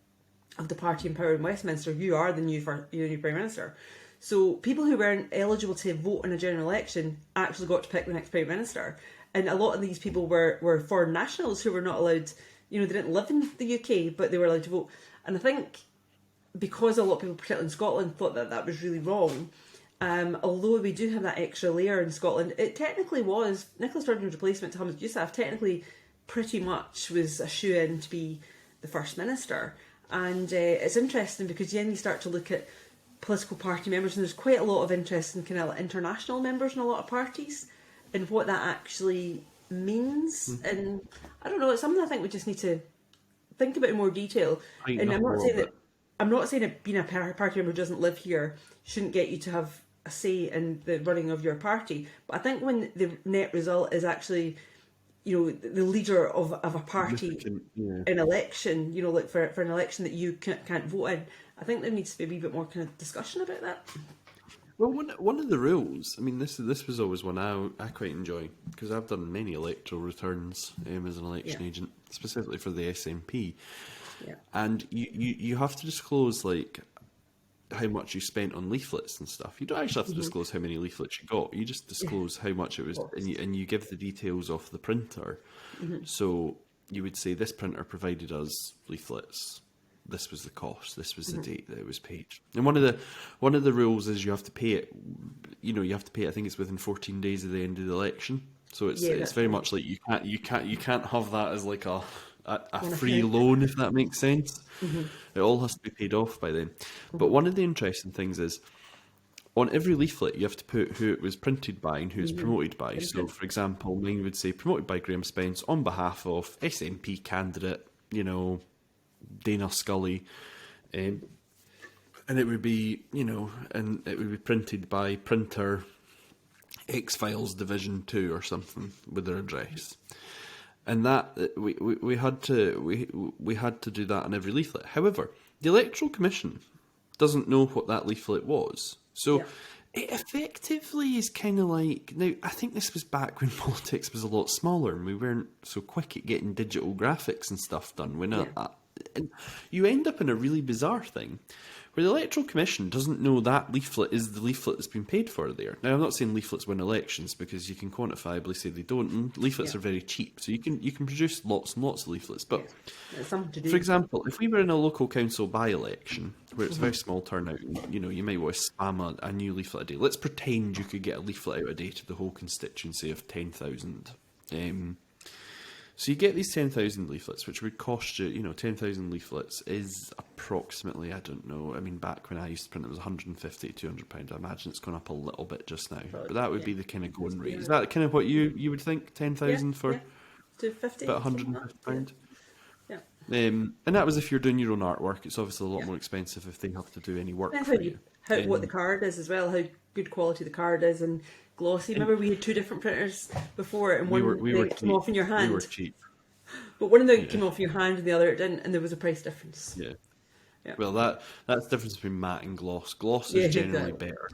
of the party in power in Westminster, you are the new Prime Minister. So people who weren't eligible to vote in a general election actually got to pick the next Prime Minister. And a lot of these people were foreign nationals who were not allowed, they didn't live in the UK, but they were allowed to vote. And I think because a lot of people, particularly in Scotland, thought that was really wrong, although we do have that extra layer in Scotland, it technically was, Nicola Sturgeon's replacement to Hamid Yousaf technically pretty much was a shoe-in to be the First Minister. And it's interesting because then you start to look at political party members, and there's quite a lot of interest in kind of international members in a lot of parties and what that actually means. And I don't know, it's something I think we just need to think about in more detail. And I'm not saying that being a party member who doesn't live here shouldn't get you to have a say in the running of your party, but I think when the net result is actually the leader of a party Yeah. in election, like for an election that you can't vote in. I think there needs to be a wee bit more kind of discussion about that. Well, one of the rules, I mean, this was always one I quite enjoy, because I've done many electoral returns as an election agent, specifically for the SNP. Yeah. And you have to disclose, like, how much you spent on leaflets and stuff. You don't actually have to disclose how many leaflets you got. You just disclose how much it was, and you give the details of the printer. So you would say, this printer provided us leaflets. This was the cost. This was the date that it was paid. And one of the rules is you have to pay it. You have to pay it. I think it's within 14 days of the end of the election. So it's very much like you can't have that as like a free loan, if that makes sense. It all has to be paid off by then. But one of the interesting things is, on every leaflet, you have to put who it was printed by and who it's promoted by. So, for example, mine would say promoted by Graham Spence on behalf of SNP candidate, Dana Scully, and it would be, and it would be printed by printer X Files Division 2 or something with their address. And that we had to do that on every leaflet. However, the Electoral Commission doesn't know what that leaflet was. So it effectively is kind of like, now I think this was back when politics was a lot smaller and we weren't so quick at getting digital graphics and stuff done. And you end up in a really bizarre thing where the Electoral Commission doesn't know that leaflet is the leaflet that's been paid for there. Now, I'm not saying leaflets win elections, because you can quantifiably say they don't, and leaflets are very cheap, so you can produce lots and lots of leaflets. But for example, if we were in a local council by-election where it's a very small turnout, and, you might want to spam a new leaflet a day. Let's pretend you could get a leaflet out a day to the whole constituency of 10,000. So you get these 10,000 leaflets, which would cost you, 10,000 leaflets is approximately, I don't know, I mean, back when I used to print it was £150 to £200. I imagine it's gone up a little bit just now. But that would be the kind of going rate. Is that kind of what you would think, 10,000 for about £150? Yeah. And that was if you're doing your own artwork. It's obviously a lot more expensive if they have to do any work for you. What the card is as well, how good quality the card is, and glossy. Remember, we had two different printers before, and one came off in your hand. We were cheap. But one of them came off in your hand and the other it didn't, and there was a price difference. Yeah. Well, that's the difference between matte and gloss. Gloss is generally better.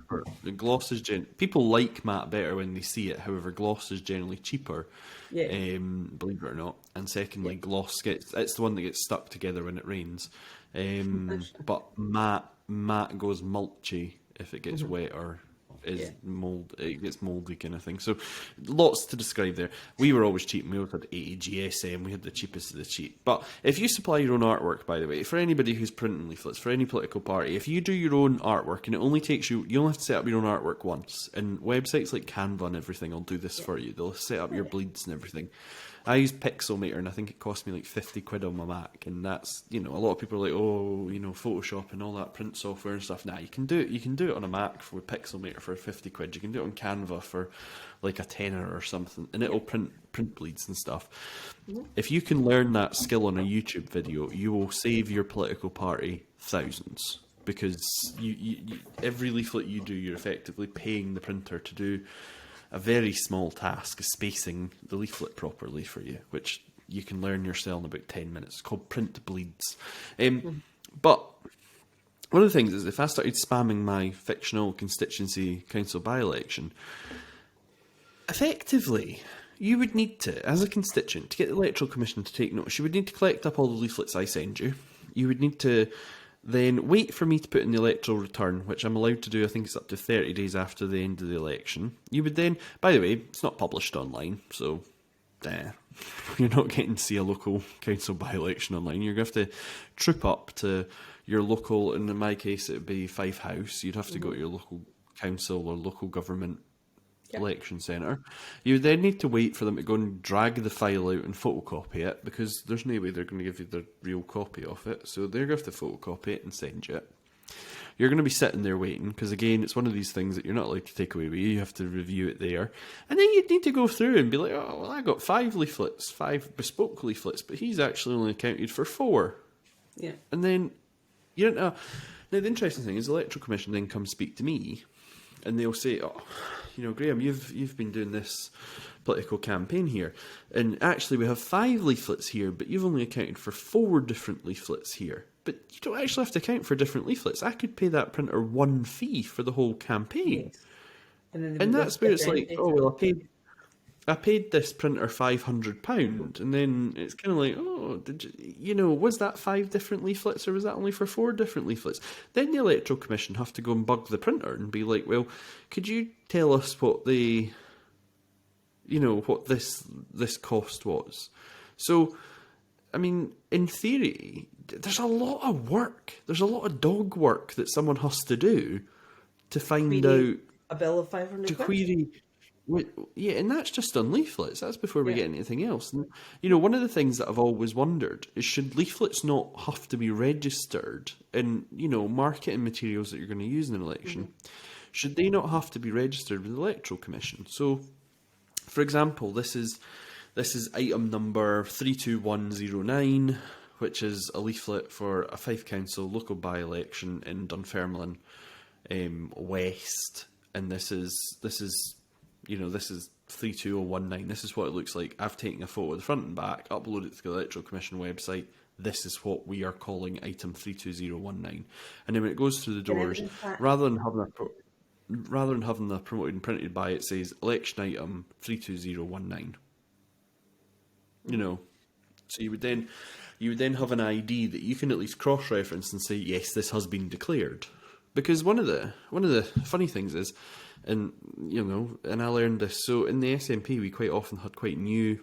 People like matte better when they see it. However, gloss is generally cheaper. Believe it or not. And secondly, gloss it's the one that gets stuck together when it rains. But matte goes mulchy if it gets wet or is mold. It gets mouldy kind of thing. So lots to describe there. We were always cheap. We always had 80 GSM. We had the cheapest of the cheap. But if you supply your own artwork, by the way, for anybody who's printing leaflets for any political party, if you do your own artwork, and it only takes you only have to set up your own artwork once. And websites like Canva and everything will do this for you. They'll set up your bleeds and everything. I use Pixelmator, and I think it cost me like £50 on my Mac, and that's, a lot of people are like, Photoshop and all that print software and stuff. Nah, you can do it on a Mac with Pixelmator for £50. You can do it on Canva for like a tenner or something, and it'll print bleeds and stuff. If you can learn that skill on a YouTube video, you will save your political party thousands, because you every leaflet you do, you're effectively paying the printer to do a very small task of spacing the leaflet properly for you, which you can learn yourself in about 10 minutes. It's called Print Bleeds. But one of the things is, if I started spamming my fictional constituency council by-election, effectively, you would need to, as a constituent, to get the Electoral Commission to take notice, you would need to collect up all the leaflets I send you. You would need to then wait for me to put in the electoral return, which I'm allowed to do, I think it's up to 30 days after the end of the election. You would then, by the way, it's not published online, so you're not getting to see a local council by-election online. You're going to have to troop up to your local, and in my case it would be Fife House. You'd have to go to your local council or local government election centre. You then need to wait for them to go and drag the file out and photocopy it, because there's no way they're going to give you the real copy of it. So they're going to have to photocopy it and send you it. You're going to be sitting there waiting, because again, it's one of these things that you're not allowed to take away with you. You have to review it there. And then you'd need to go through and be like, oh, well, I got 5 leaflets, 5 bespoke leaflets, but he's actually only accounted for 4. Yeah. And then, you don't know. Now, the interesting thing is the Electoral Commission then come speak to me, and they'll say, oh, Graham, you've been doing this political campaign here. And actually, we have 5 leaflets here, but you've only accounted for 4 different leaflets here. But you don't actually have to account for different leaflets. I could pay that printer one fee for the whole campaign. Yes. And then And that's where it's like, oh, well, differentiate. I paid this printer £500, and then it's kind of like, oh, was that 5 different leaflets, or was that only for 4 different leaflets? Then the Electoral Commission have to go and bug the printer and be like, well, could you tell us what what this cost was? So, I mean, in theory, there's a lot of work. There's a lot of dog work that someone has to do to find out, a bill of 500 to quid. query. Yeah, and that's just on leaflets. That's before we Yeah. get anything else. And, one of the things that I've always wondered is, should leaflets not have to be registered in, marketing materials that you're going to use in an election? Should they not have to be registered with the Electoral Commission? So, for example, this is item number 32109, which is a leaflet for a Fife Council local by-election in Dunfermline West, and this is 32019. This is what it looks like. I've taken a photo of the front and back, uploaded it to the Electoral Commission website. This is what we are calling item 32019. And then when it goes through the doors, rather than having the promoted and printed by, it says election item 32019. So you would then have an ID that you can at least cross-reference and say, yes, this has been declared. Because one of the funny things is, and I learned this. So in the SNP, we quite often had quite new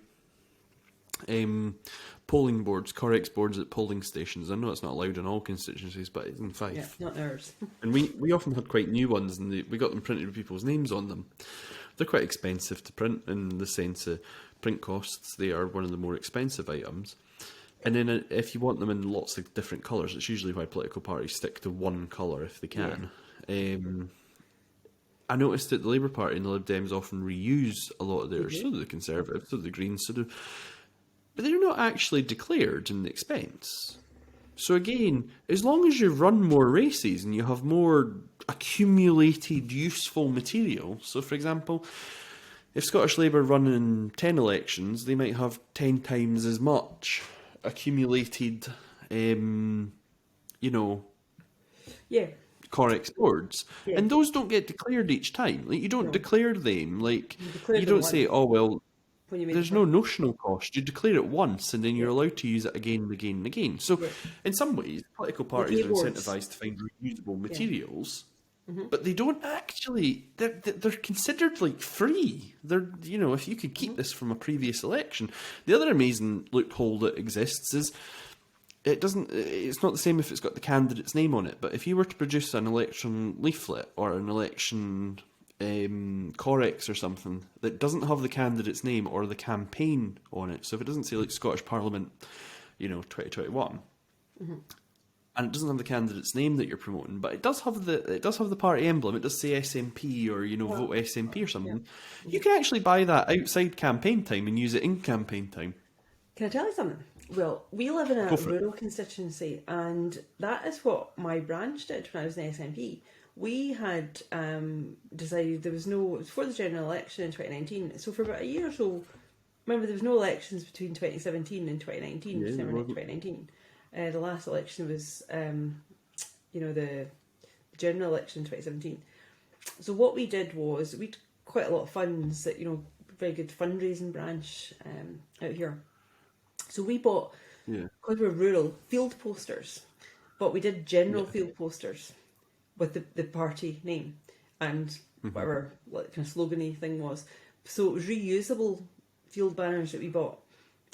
polling boards, Correx boards at polling stations. I know it's not allowed in all constituencies, but it's in Fife. Yeah, not ours. And we often had quite new ones, and we got them printed with people's names on them. They're quite expensive to print in the sense of print costs. They are one of the more expensive items. And then if you want them in lots of different colours, it's usually why political parties stick to one colour if they can. Yeah. I noticed that the Labour Party and the Lib Dems often reuse a lot of theirs. So do the Conservatives, so do the Greens, but they're not actually declared in the expense. So again, as long as you run more races and you have more accumulated useful material, so for example, if Scottish Labour run in 10 elections, they might have 10 times as much accumulated, Yeah. Correx boards. Yeah. And those don't get declared each time. Like, you don't declare them. Like, declare you them don't say, once. oh, well, When you make there's no notional cost. You declare it once, and then you're allowed to use it again and again and again. So, in some ways, political parties are keyboards. incentivised to find reusable materials, but they don't actually. They're considered like free. They're if you could keep this from a previous election. The other amazing loophole that exists is, it doesn't. It's not the same if it's got the candidate's name on it. But if you were to produce an election leaflet or an election Correx or something that doesn't have the candidate's name or the campaign on it, so if it doesn't say like Scottish Parliament, 2021, and it doesn't have the candidate's name that you're promoting, but it does have the party emblem. It does say SNP or vote SNP or something. You can actually buy that outside campaign time and use it in campaign time. Can I tell you something? Well, we live in a rural constituency, and that is what my branch did when I was in SNP. We had decided it was before the general election in 2019, so for about a year or so, remember there was no elections between 2017 and 2019, December 2019. The last election was, the general election in 2017. So what we did was, we had quite a lot of funds that, very good fundraising branch out here. So we bought, because we're rural, field posters, but we did general field posters with the party name and whatever kind of slogan-y thing was. So it was reusable field banners that we bought,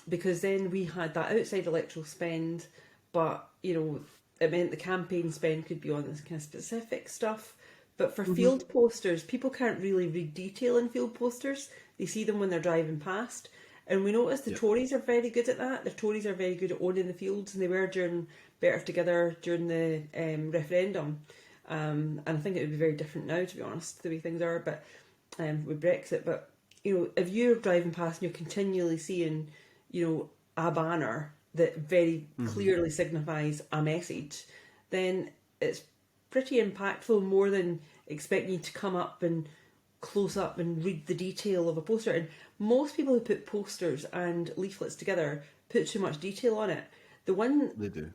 because then we had that outside electoral spend, but it meant the campaign spend could be on this kind of specific stuff. But for field posters, people can't really read detail in field posters. They see them when they're driving past. And we noticed the Tories are very good at that. The Tories are very good at owning the fields, and they were during Better Together during the referendum. And I think it would be very different now, to be honest, the way things are. But with Brexit, but if you're driving past and you're continually seeing, a banner that very clearly signifies a message, then it's pretty impactful, more than expecting you to come up and close up and read the detail of a poster. And most people who put posters and leaflets together put too much detail on it. The one, They do.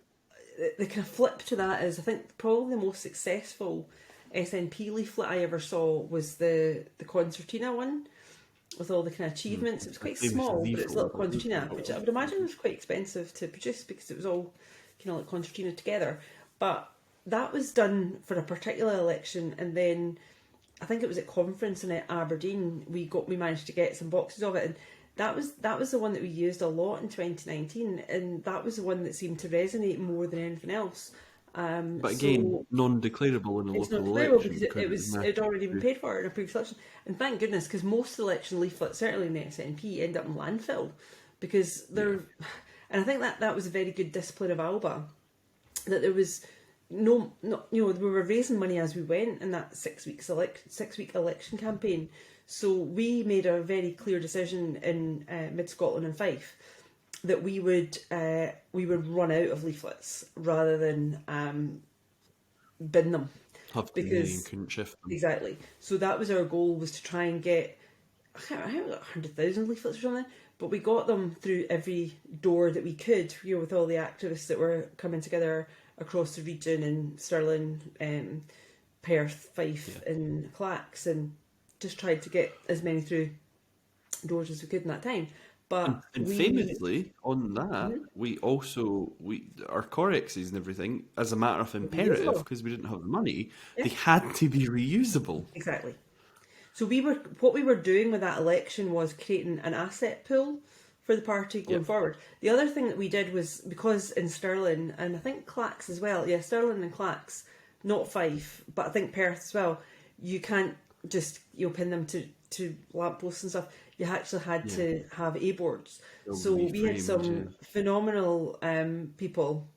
the kind of flip to that is, I think probably the most successful SNP leaflet I ever saw was the concertina one, with all the kind of achievements. It was quite Famous small, but Vivo, it's a little wasn't it? concertina, which I would imagine was quite expensive to produce because it was all kind of like concertina together. But that was done for a particular election, and then I think it was at conference in Aberdeen. We managed to get some boxes of it, and that was the one that we used a lot in 2019, and that was the one that seemed to resonate more than anything else. But again, So non-declarable in a it's not local clearable election because it was it'd already been paid for in a previous election, and thank goodness, because most election leaflets, certainly in the SNP, end up in landfill because they're, and I think that was a very good discipline of Alba, that there was we were raising money as we went in that 6-week election campaign. So we made a very clear decision in Mid Scotland and Fife that we would run out of leaflets rather than bin them, have too many because and couldn't shift them. exactly. So that was our goal, was to try and get, I think it was 100,000 leaflets or something, but we got them through every door that we could, with all the activists that were coming together across the region in Stirling, Perth, Fife, and Clacks, and just tried to get as many through doors as we could in that time. But And we, famously, on that, we our Corexes and everything, as a matter of imperative, Reusable. because we didn't have the money, Yeah. they had to be reusable. exactly. So what we were doing with that election was creating an asset pool for the party going forward. The other thing that we did was, because in Stirling, and I think Clacks as well, Stirling and Clacks, not Fife, but I think Perth as well, you can't just pin them to lampposts and stuff. You actually had to have A-boards. They'll So be we had framed, some phenomenal people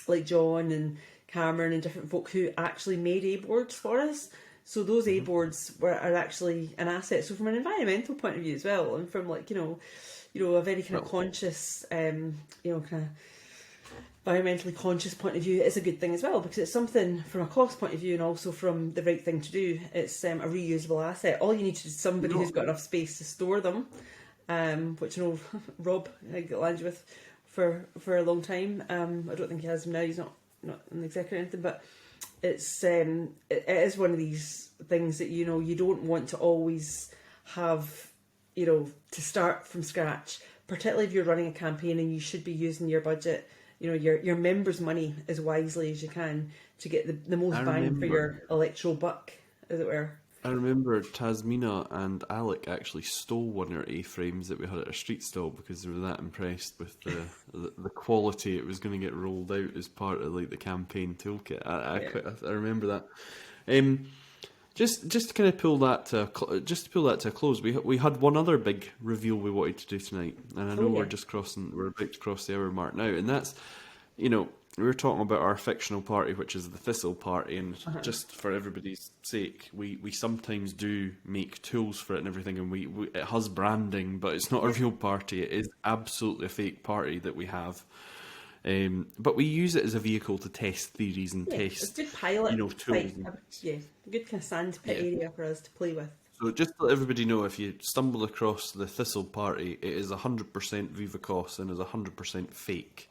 like John and Cameron and different folk who actually made A-boards for us. So those A-boards are actually an asset. So from an environmental point of view as well, and from a very kind of conscious, kind of environmentally conscious point of view, it's a good thing as well, because it's something from a cost point of view and also from the right thing to do. It's a reusable asset. All you need is somebody who's got enough space to store them, which Rob got lands with for a long time. I don't think he has them now. He's not an executive or anything, but it's it is one of these things that you don't want to always have to start from scratch, particularly if you're running a campaign and you should be using your budget, your members' money as wisely as you can to get the most bang for your electoral buck, as it were. I remember Tasmina and Alec actually stole one of our A-frames that we had at our street stall because they were that impressed with the quality it was going to get rolled out as part of the campaign toolkit. I remember that. Just to kind of pull that to a close, we had one other big reveal we wanted to do tonight, and I know we're about to cross the hour mark now, and that's, we were talking about our fictional party, which is the Thistle Party, and just for everybody's sake, we sometimes do make tools for it and everything, and we it has branding, but it's not a real party. It is absolutely a fake party that we have. But we use it as a vehicle to test theories and It's test, a good pilot tools. a good kind of sandpit area for us to play with. So just to let everybody know, if you stumble across the Thistle Party, it is 100% Viva Cos and is 100% fake.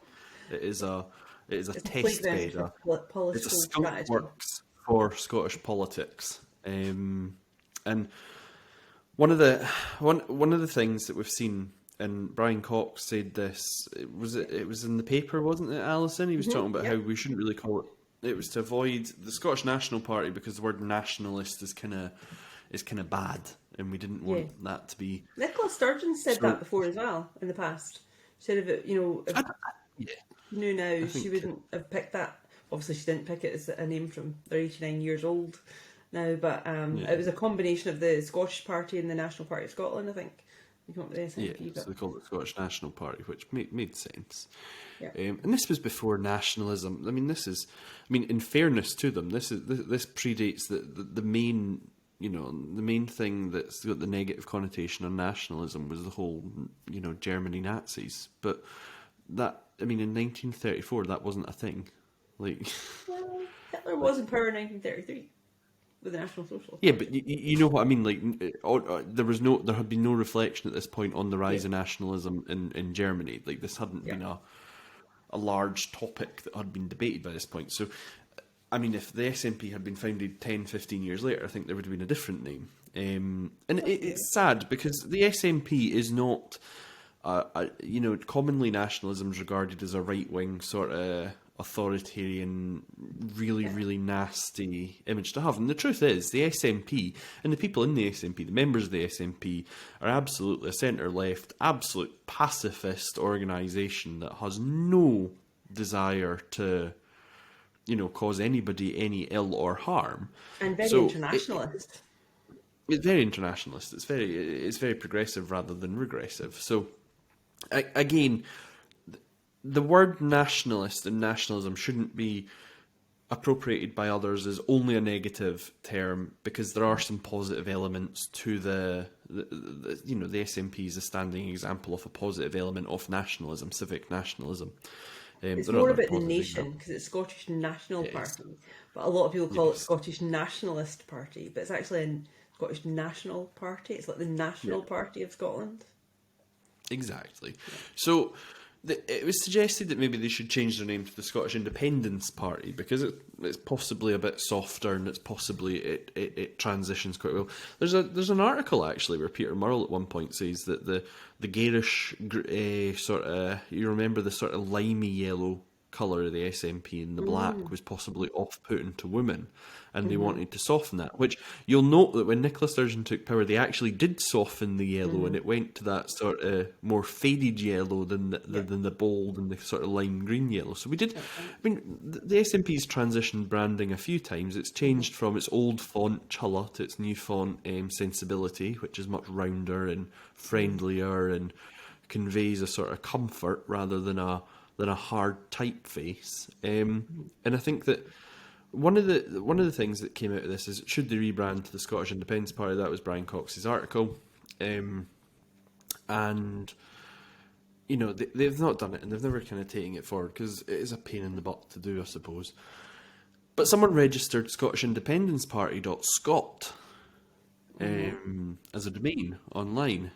It is a test bed. It's a skunk works for Scottish politics. And one of the things that we've seen, and Brian Cox said this, it was in the paper, wasn't it, Alison? He was talking about how we shouldn't really call it. It was to avoid the Scottish National Party because the word nationalist is kind of bad, and we didn't want that to be. Nicola Sturgeon said that before as well in the past. She said if knew now, she wouldn't have picked that. Obviously, she didn't pick it as a name from they're 89 years old now, but it was a combination of the Scottish Party and the National Party of Scotland, I think. You come up with the SNP, So they called it the Scottish National Party, which made sense. Yeah. And this was before nationalism. I mean, in fairness to them, this predates the main. The main thing that's got the negative connotation on nationalism was the whole, Germany Nazis. But that, in 1934, that wasn't a thing. Well, Hitler was in power in 1933. with the National Social Yeah, Party. but you know what I mean. Like, there had been no reflection at this point on the rise of nationalism in Germany. Like, this hadn't Yeah. been a large topic that had been debated by this point. So, I mean, if the SNP had been founded 10, 15 years later, I think there would have been a different name. And it's sad because the SNP is not, commonly nationalism is regarded as a right-wing sort of authoritarian, really, really nasty image to have. And the truth is, the SNP and the people in the SNP, the members of the SNP, are absolutely a centre-left, absolute pacifist organisation that has no desire to, cause anybody any ill or harm. And very So internationalist. it's very internationalist. It's very progressive rather than regressive. So again, the word nationalist and nationalism shouldn't be appropriated by others as only a negative term, because there are some positive elements to the SNP is a standing example of a positive element of nationalism, civic nationalism. It's There are more other about the positive nation examples. because it's Scottish National Yes. Party, but a lot of people call it Yes. Scottish Nationalist Party, but it's actually a Scottish National Party. It's like the National Yeah. Party of Scotland. Exactly. So it was suggested that maybe they should change their name to the Scottish Independence Party because it's possibly a bit softer and it transitions quite well. There's an article actually where Peter Murrell at one point says that the garish sort of, you remember the sort of limey yellow colour of the SNP, and the black was possibly off-putting to women, and they wanted to soften that. Which you'll note that when Nicola Sturgeon took power, they actually did soften the yellow, and it went to that sort of more faded yellow than the bold and the sort of lime green yellow. So we did. I mean, the SNP's transitioned branding a few times. It's changed from its old font Chulla to its new font Sensibility, which is much rounder and friendlier and conveys a sort of comfort rather than a hard typeface. And I think that one of the things that came out of this is, should they rebrand to the Scottish Independence Party? That was Brian Cox's article, and they've not done it, and they've never kind of taken it forward because it is a pain in the butt to do, I suppose. But someone registered ScottishIndependenceParty.scot as a domain online.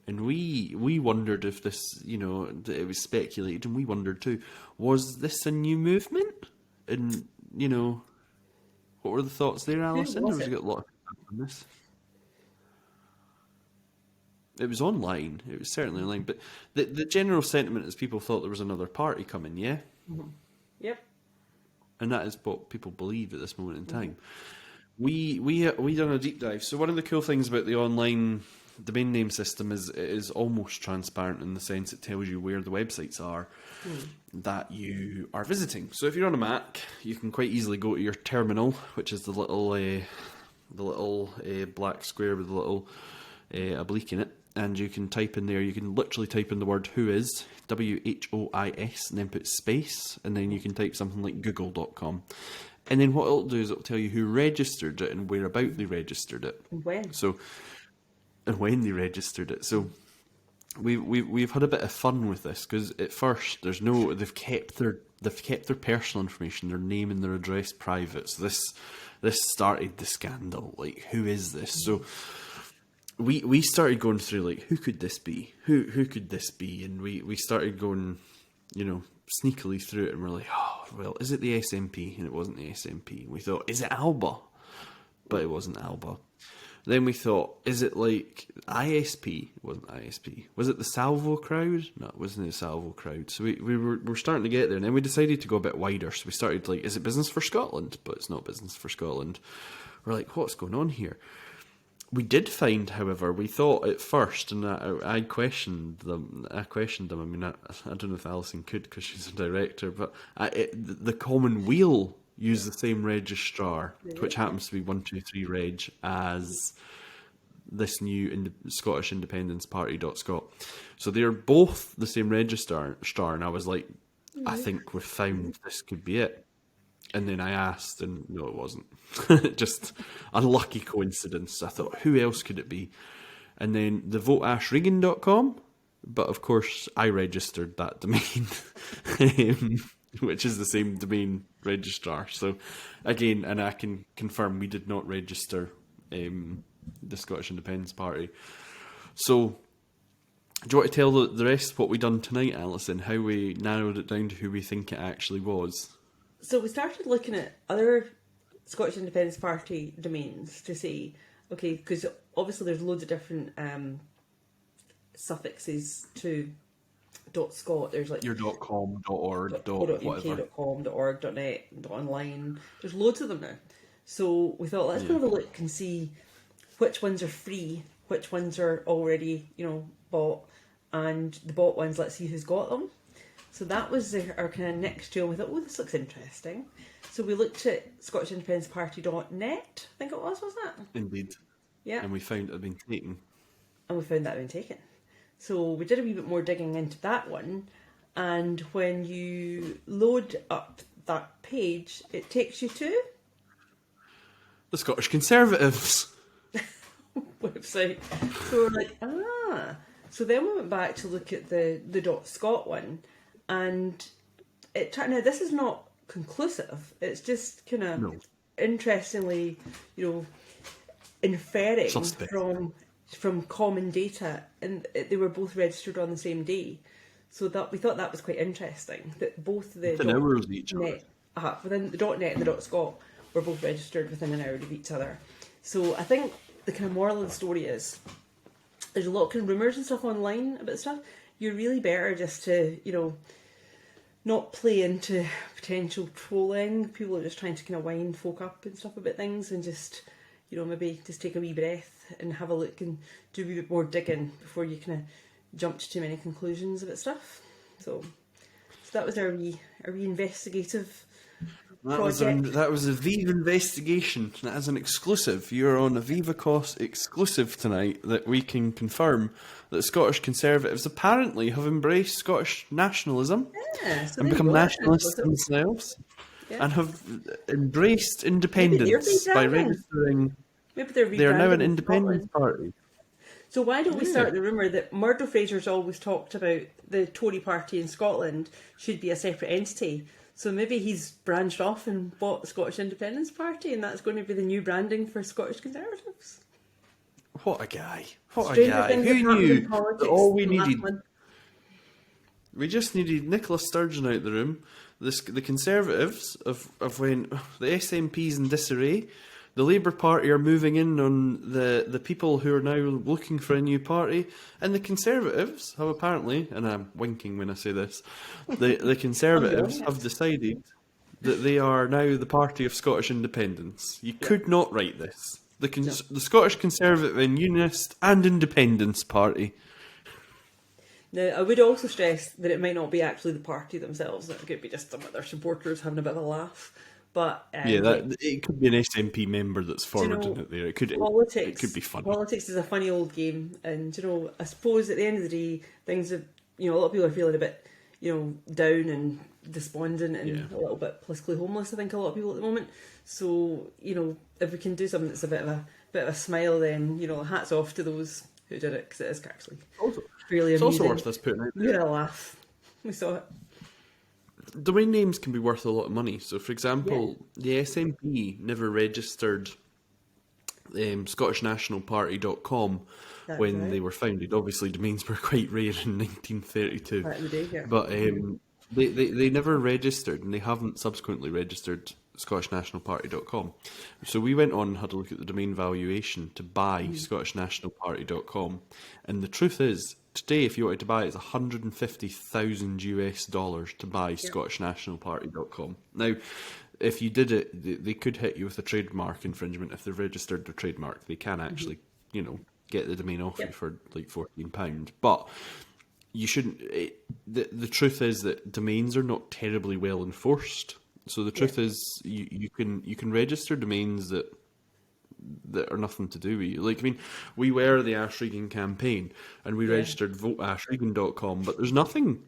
And we wondered if this, it was speculated, and we wondered too, was this a new movement? And, what were the thoughts there, Alison? was Or was it? you got a lot of feedback on this? It was online. It was certainly online. But the general sentiment is people thought there was another party coming, yeah? Yep. And that is what people believe at this moment in time. We done a deep dive. So one of the cool things about the online domain name system is it is almost transparent in the sense it tells you where the websites are that you are visiting. So if you're on a Mac, you can quite easily go to your terminal, which is the little black square with a little oblique in it, and you can type in there. You can literally type in the word whois, WHOIS, and then put space, and then you can type something like google.com. And then what it'll do is it'll tell you who registered it and whereabout they registered it. And when? And when they registered it. So we've had a bit of fun with this because at first they've kept their personal information, their name and their address private. So this started the scandal. Like, who is this? So we started going through, like, who could this be? Who could this be? And we started going, sneakily through it, and we're like, oh well, is it the SNP? And it wasn't the SNP. And we thought, is it Alba? But it wasn't Alba. Then we thought, is it like ISP? It wasn't ISP. Was it the Salvo crowd? No, it wasn't the Salvo crowd. So we were starting to get there, and then we decided to go a bit wider. So we started like, is it Business for Scotland? But it's not Business for Scotland. We're like, what's going on here? We did find, however, we thought at first, and I questioned them. I mean, I don't know if Alison could because she's a director, but the Common Wheel use the same registrar, which happens to be 123 Reg, as this new Scottish Independence Party.scot. So they're both the same registrar, and I was like, I think we've found this could be it. And then I asked, and no, it wasn't. Just unlucky coincidence. I thought, who else could it be? And then the voteashregan.com, but of course I registered that domain. which is the same domain registrar. So, again, and I can confirm we did not register the Scottish Independence Party. So, do you want to tell the rest what we done tonight, Alison? How we narrowed it down to who we think it actually was? So we started looking at other Scottish Independence Party domains to see, okay, because obviously there's loads of different suffixes to .scot. There's like Your .com, .org, whatever. .com, .org, .net, .online. There's loads of them now. So we thought, let's go have a look and see which ones are free, which ones are already, bought, and the bought ones, let's see who's got them. So that was our kind of next deal. We thought, oh, this looks interesting. So we looked at ScottishIndependenceParty.net, I think it was, wasn't it? Indeed. Yeah. And we found it had been taken. And we found that had been taken. So we did a wee bit more digging into that one. And when you load up that page, it takes you to The Scottish Conservatives. website. So we're like, So then we went back to look at the .scot one, and it turned out this is not conclusive. It's just kind of interestingly, inferring Suspect. from common data, and they were both registered on the same day. So that we thought that was quite interesting that both the Within hours of each other. within the .net and the .scot were both registered within an hour of each other. So I think the kind of moral of the story is there's a lot of kind of rumours and stuff online about stuff. You're really better just to, not play into potential trolling. People are just trying to kind of wind folk up and stuff about things, and just, maybe just take a wee breath and have a look and do a wee bit more digging before you kind of jump to too many conclusions about stuff. So that was our wee investigative project. That was a Viva investigation. That is an exclusive. You're on a Viva Cos exclusive tonight that we can confirm that Scottish Conservatives apparently have embraced Scottish nationalism So and there you become go. nationalists themselves and have embraced independence by registering. Maybe they're They are now an rebranding independence Scotland. party. So why don't we start the rumour that Murdo Fraser's always talked about the Tory party in Scotland should be a separate entity. So maybe he's branched off and bought the Scottish Independence Party, and that's going to be the new branding for Scottish Conservatives. What a guy. What Stranger a guy. things Who have happened in knew politics that all we in the last needed... month. We just needed Nicola Sturgeon out the room. The Conservatives of when the SNP's in disarray. The Labour Party are moving in on the people who are now looking for a new party, and the Conservatives have apparently, and I'm winking when I say this, the Conservatives have decided that they are now the party of Scottish independence. You could not write this. The Scottish Conservative and Unionist and Independence Party. Now, I would also stress that it might not be actually the party themselves. It could be just some of their supporters having a bit of a laugh. But it could be an SNP member that's forwarding it there. It could be funny. Politics is a funny old game, and I suppose at the end of the day, things have, a lot of people are feeling a bit, down and despondent and a little bit politically homeless. I think a lot of people at the moment. So if we can do something that's a bit of a smile, then hats off to those who did it, because it is actually really It's amusing. also worth us putting out there. You had a laugh. We saw it. Domain names can be worth a lot of money. So, for example, the SNP never registered ScottishNationalParty.com when they were founded. Obviously, domains were quite rare in 1932. Back in the day, yeah. But they never registered, and they haven't subsequently registered ScottishNationalParty.com. So we went on and had a look at the domain valuation to buy ScottishNationalParty.com. And the truth is, today, if you wanted to buy it, it's $150,000 to buy ScottishNationalParty.com. Now, if you did it, they could hit you with a trademark infringement if they've registered their trademark. They can actually, get the domain off you for like £14. But you shouldn't. The truth is that domains are not terribly well enforced. So the truth is, you can register domains that are nothing to do with you. Like, I mean, we were the Ash Regan campaign, and we registered voteashregan.com, but there's nothing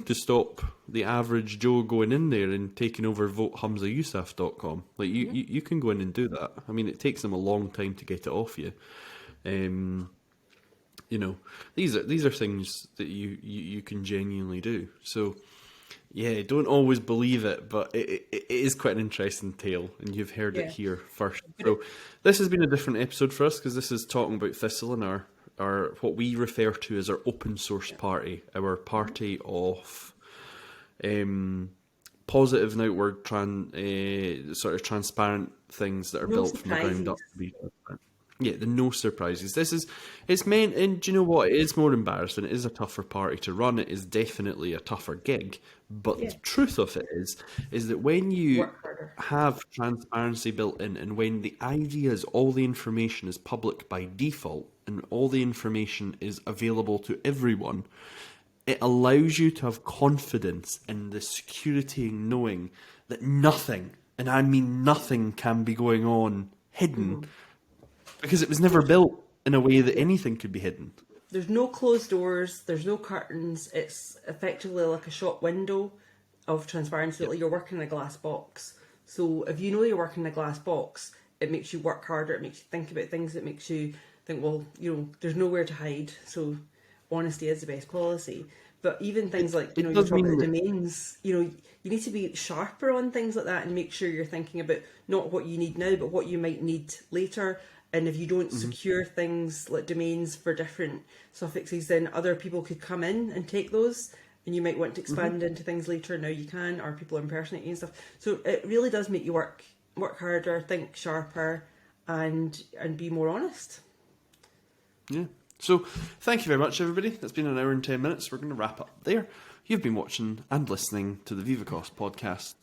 to stop the average Joe going in there and taking over votehamzayousaf.com. Like, you can go in and do that. I mean, it takes them a long time to get it off you. These are things that you can genuinely do. So Yeah, don't always believe it, but it is quite an interesting tale, and you've heard it Yeah. here first. But So this has been a different episode for us because this is talking about Thistle and our what we refer to as our open source party, our party of positive and outward, sort of transparent things that are no built from the ground up surprises. to be transparent. Yeah, the no surprises. It's meant, and do you know what? It is more embarrassing. It is a tougher party to run. It is definitely a tougher gig. But Yeah. the truth of it is that when you Work harder. have transparency built in, and when the idea is all the information is public by default, and all the information is available to everyone, it allows you to have confidence in the security in knowing that nothing, and I mean nothing, can be going on hidden because it was never built in a way that anything could be hidden. There's no closed doors, there's no curtains. It's effectively like a shop window of transparency. Like you're working in a glass box. So if you know you're working in a glass box, it makes you work harder. It makes you think about things. It makes you think, well, there's nowhere to hide. So honesty is the best policy. But even things like, It you does talk mean about that domains, you need to be sharper on things like that and make sure you're thinking about not what you need now, but what you might need later. And if you don't secure things like domains for different suffixes, then other people could come in and take those. And you might want to expand into things later. Now you can, or people are impersonating you and stuff. So it really does make you work harder, think sharper, and be more honest. Yeah. So, thank you very much, everybody. That's been an hour and 10 minutes. We're going to wrap up there. You've been watching and listening to the VivaCost podcast.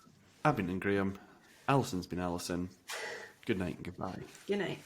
I've been Graham. Alison's been Alison. Good night and goodbye. Good night.